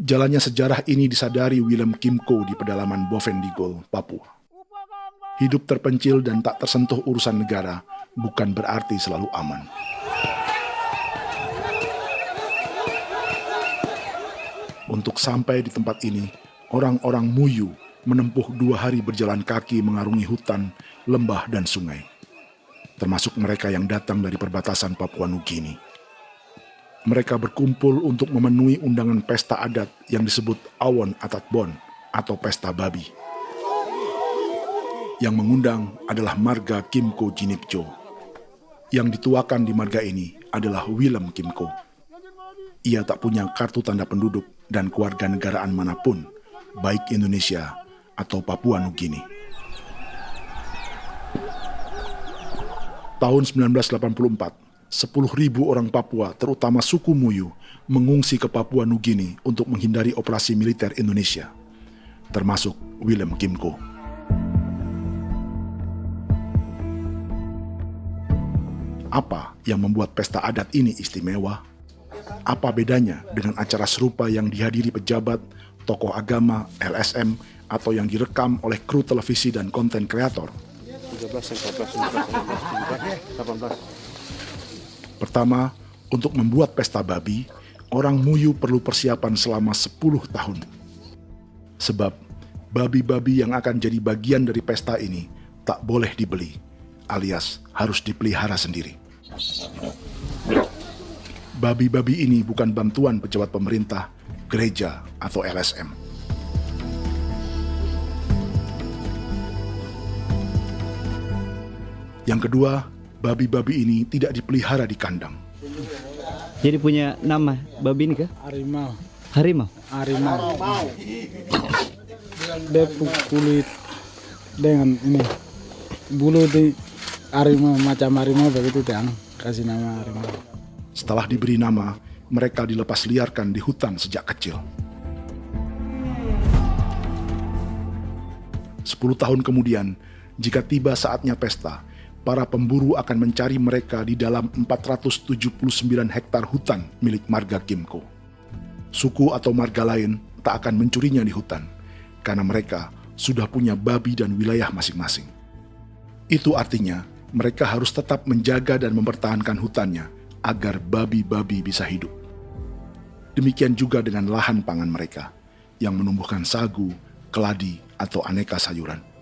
Jalannya sejarah ini disadari Willem Kimco di pedalaman Bovendigol, Papua. Hidup terpencil dan tak tersentuh urusan negara bukan berarti selalu aman. Untuk sampai di tempat ini, orang-orang Muyu menempuh 2 hari berjalan kaki mengarungi hutan, lembah, dan sungai. Termasuk mereka yang datang dari perbatasan Papua Nugini. Mereka berkumpul untuk memenuhi undangan pesta adat yang disebut Awon Atatbon atau pesta babi. Yang mengundang adalah marga Kimco Jinipjo. Yang dituakan di marga ini adalah Willem Kimco. Ia tak punya kartu tanda penduduk dan kewarganegaraan manapun, baik Indonesia atau Papua Nugini. Tahun 1984, 10.000 orang Papua, terutama suku Muyu, mengungsi ke Papua Nugini untuk menghindari operasi militer Indonesia, termasuk Willem Kimco. Apa yang membuat pesta adat ini istimewa? Apa bedanya dengan acara serupa yang dihadiri pejabat, tokoh agama, LSM, atau yang direkam oleh kru televisi dan konten kreator? 13, 14, 15, 18. Pertama, untuk membuat pesta babi, orang Muyu perlu persiapan selama 10 tahun. Sebab, babi-babi yang akan jadi bagian dari pesta ini tak boleh dibeli, alias harus dipelihara sendiri. Babi-babi ini bukan bantuan pejabat pemerintah, gereja, atau LSM. Yang kedua, babi-babi ini tidak dipelihara di kandang. Jadi punya nama babi ini kah? Harimau. Harimau? Harimau. Dia kulit dengan ini bulu di harimau, macam harimau begitu dan kasih nama harimau. Setelah diberi nama, mereka dilepas liarkan di hutan sejak kecil. 10 tahun kemudian, jika tiba saatnya pesta, para pemburu akan mencari mereka di dalam 479 hektar hutan milik marga Kimco. Suku atau marga lain tak akan mencurinya di hutan, karena mereka sudah punya babi dan wilayah masing-masing. Itu artinya mereka harus tetap menjaga dan mempertahankan hutannya agar babi-babi bisa hidup. Demikian juga dengan lahan pangan mereka, yang menumbuhkan sagu, keladi, atau aneka sayuran.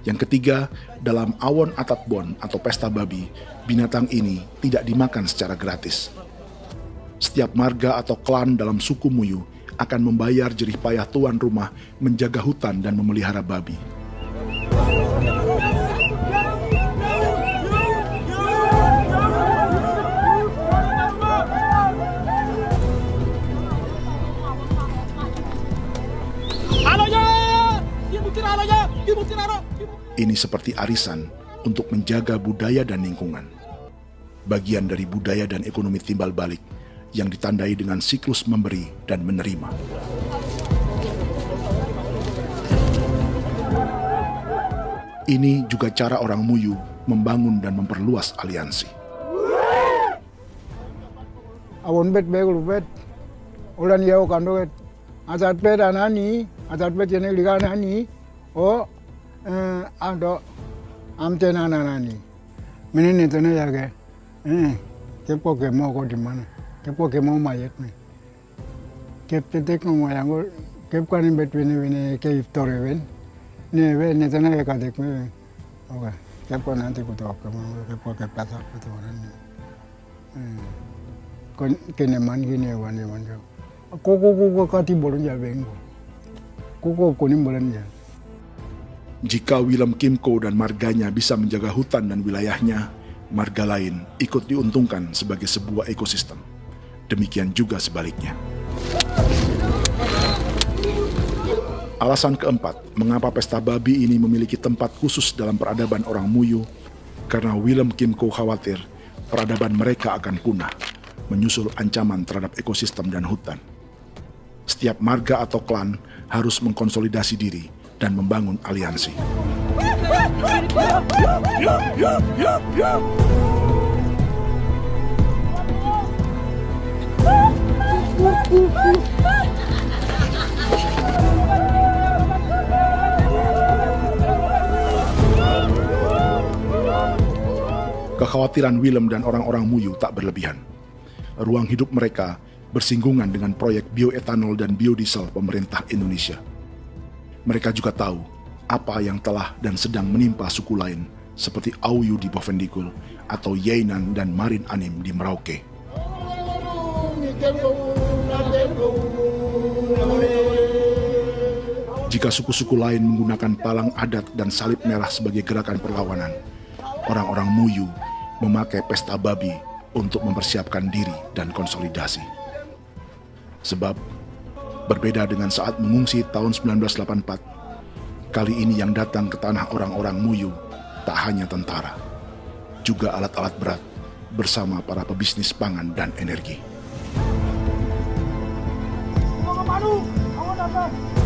Yang ketiga, dalam Awon Atatbon atau pesta babi, binatang ini tidak dimakan secara gratis. Setiap marga atau klan dalam suku Muyu akan membayar jerih payah tuan rumah menjaga hutan dan memelihara babi. Ini seperti arisan untuk menjaga budaya dan lingkungan. Bagian dari budaya dan ekonomi timbal balik yang ditandai dengan siklus memberi dan menerima. Ini juga cara orang Muyu membangun dan memperluas aliansi. Awon bet begul bet, ulan yau kando bet, asat bet anani, asat bet jenek liga anani, oh, ado amte nanani, menini tene jage, kepo kemo ko di mana, kepo kemo mayat nih, kep tetek no mayangul, kep kanin bet wini ke iftore wen, ne wen ne tene ya kadek me, oke, kepo nanti kuto kemo, kepo kep pasar kuto nanti. Kene man gini wane wanjo. Koko kati bolon ya bengo. Koko kuning bolon ya. Jika Willem Kimco dan marganya bisa menjaga hutan dan wilayahnya, marga lain ikut diuntungkan sebagai sebuah ekosistem. Demikian juga sebaliknya. Alasan keempat, mengapa pesta babi ini memiliki tempat khusus dalam peradaban orang Muyu, karena Willem Kimco khawatir peradaban mereka akan punah, menyusul ancaman terhadap ekosistem dan hutan. Setiap marga atau klan harus mengkonsolidasi diri dan membangun aliansi. Kekhawatiran Willem dan orang-orang Muyu tak berlebihan. Ruang hidup mereka bersinggungan dengan proyek bioetanol dan biodiesel pemerintah Indonesia. Mereka juga tahu apa yang telah dan sedang menimpa suku lain seperti Auyu di Bovendigul atau Yainan dan Marin Anim di Merauke. Jika suku-suku lain menggunakan palang adat dan salib merah sebagai gerakan perlawanan, orang-orang Muyu memakai pesta babi untuk mempersiapkan diri dan konsolidasi. Sebab, berbeda dengan saat mengungsi tahun 1984, kali ini yang datang ke tanah orang-orang Muyu tak hanya tentara, juga alat-alat berat bersama para pebisnis pangan dan energi. Awan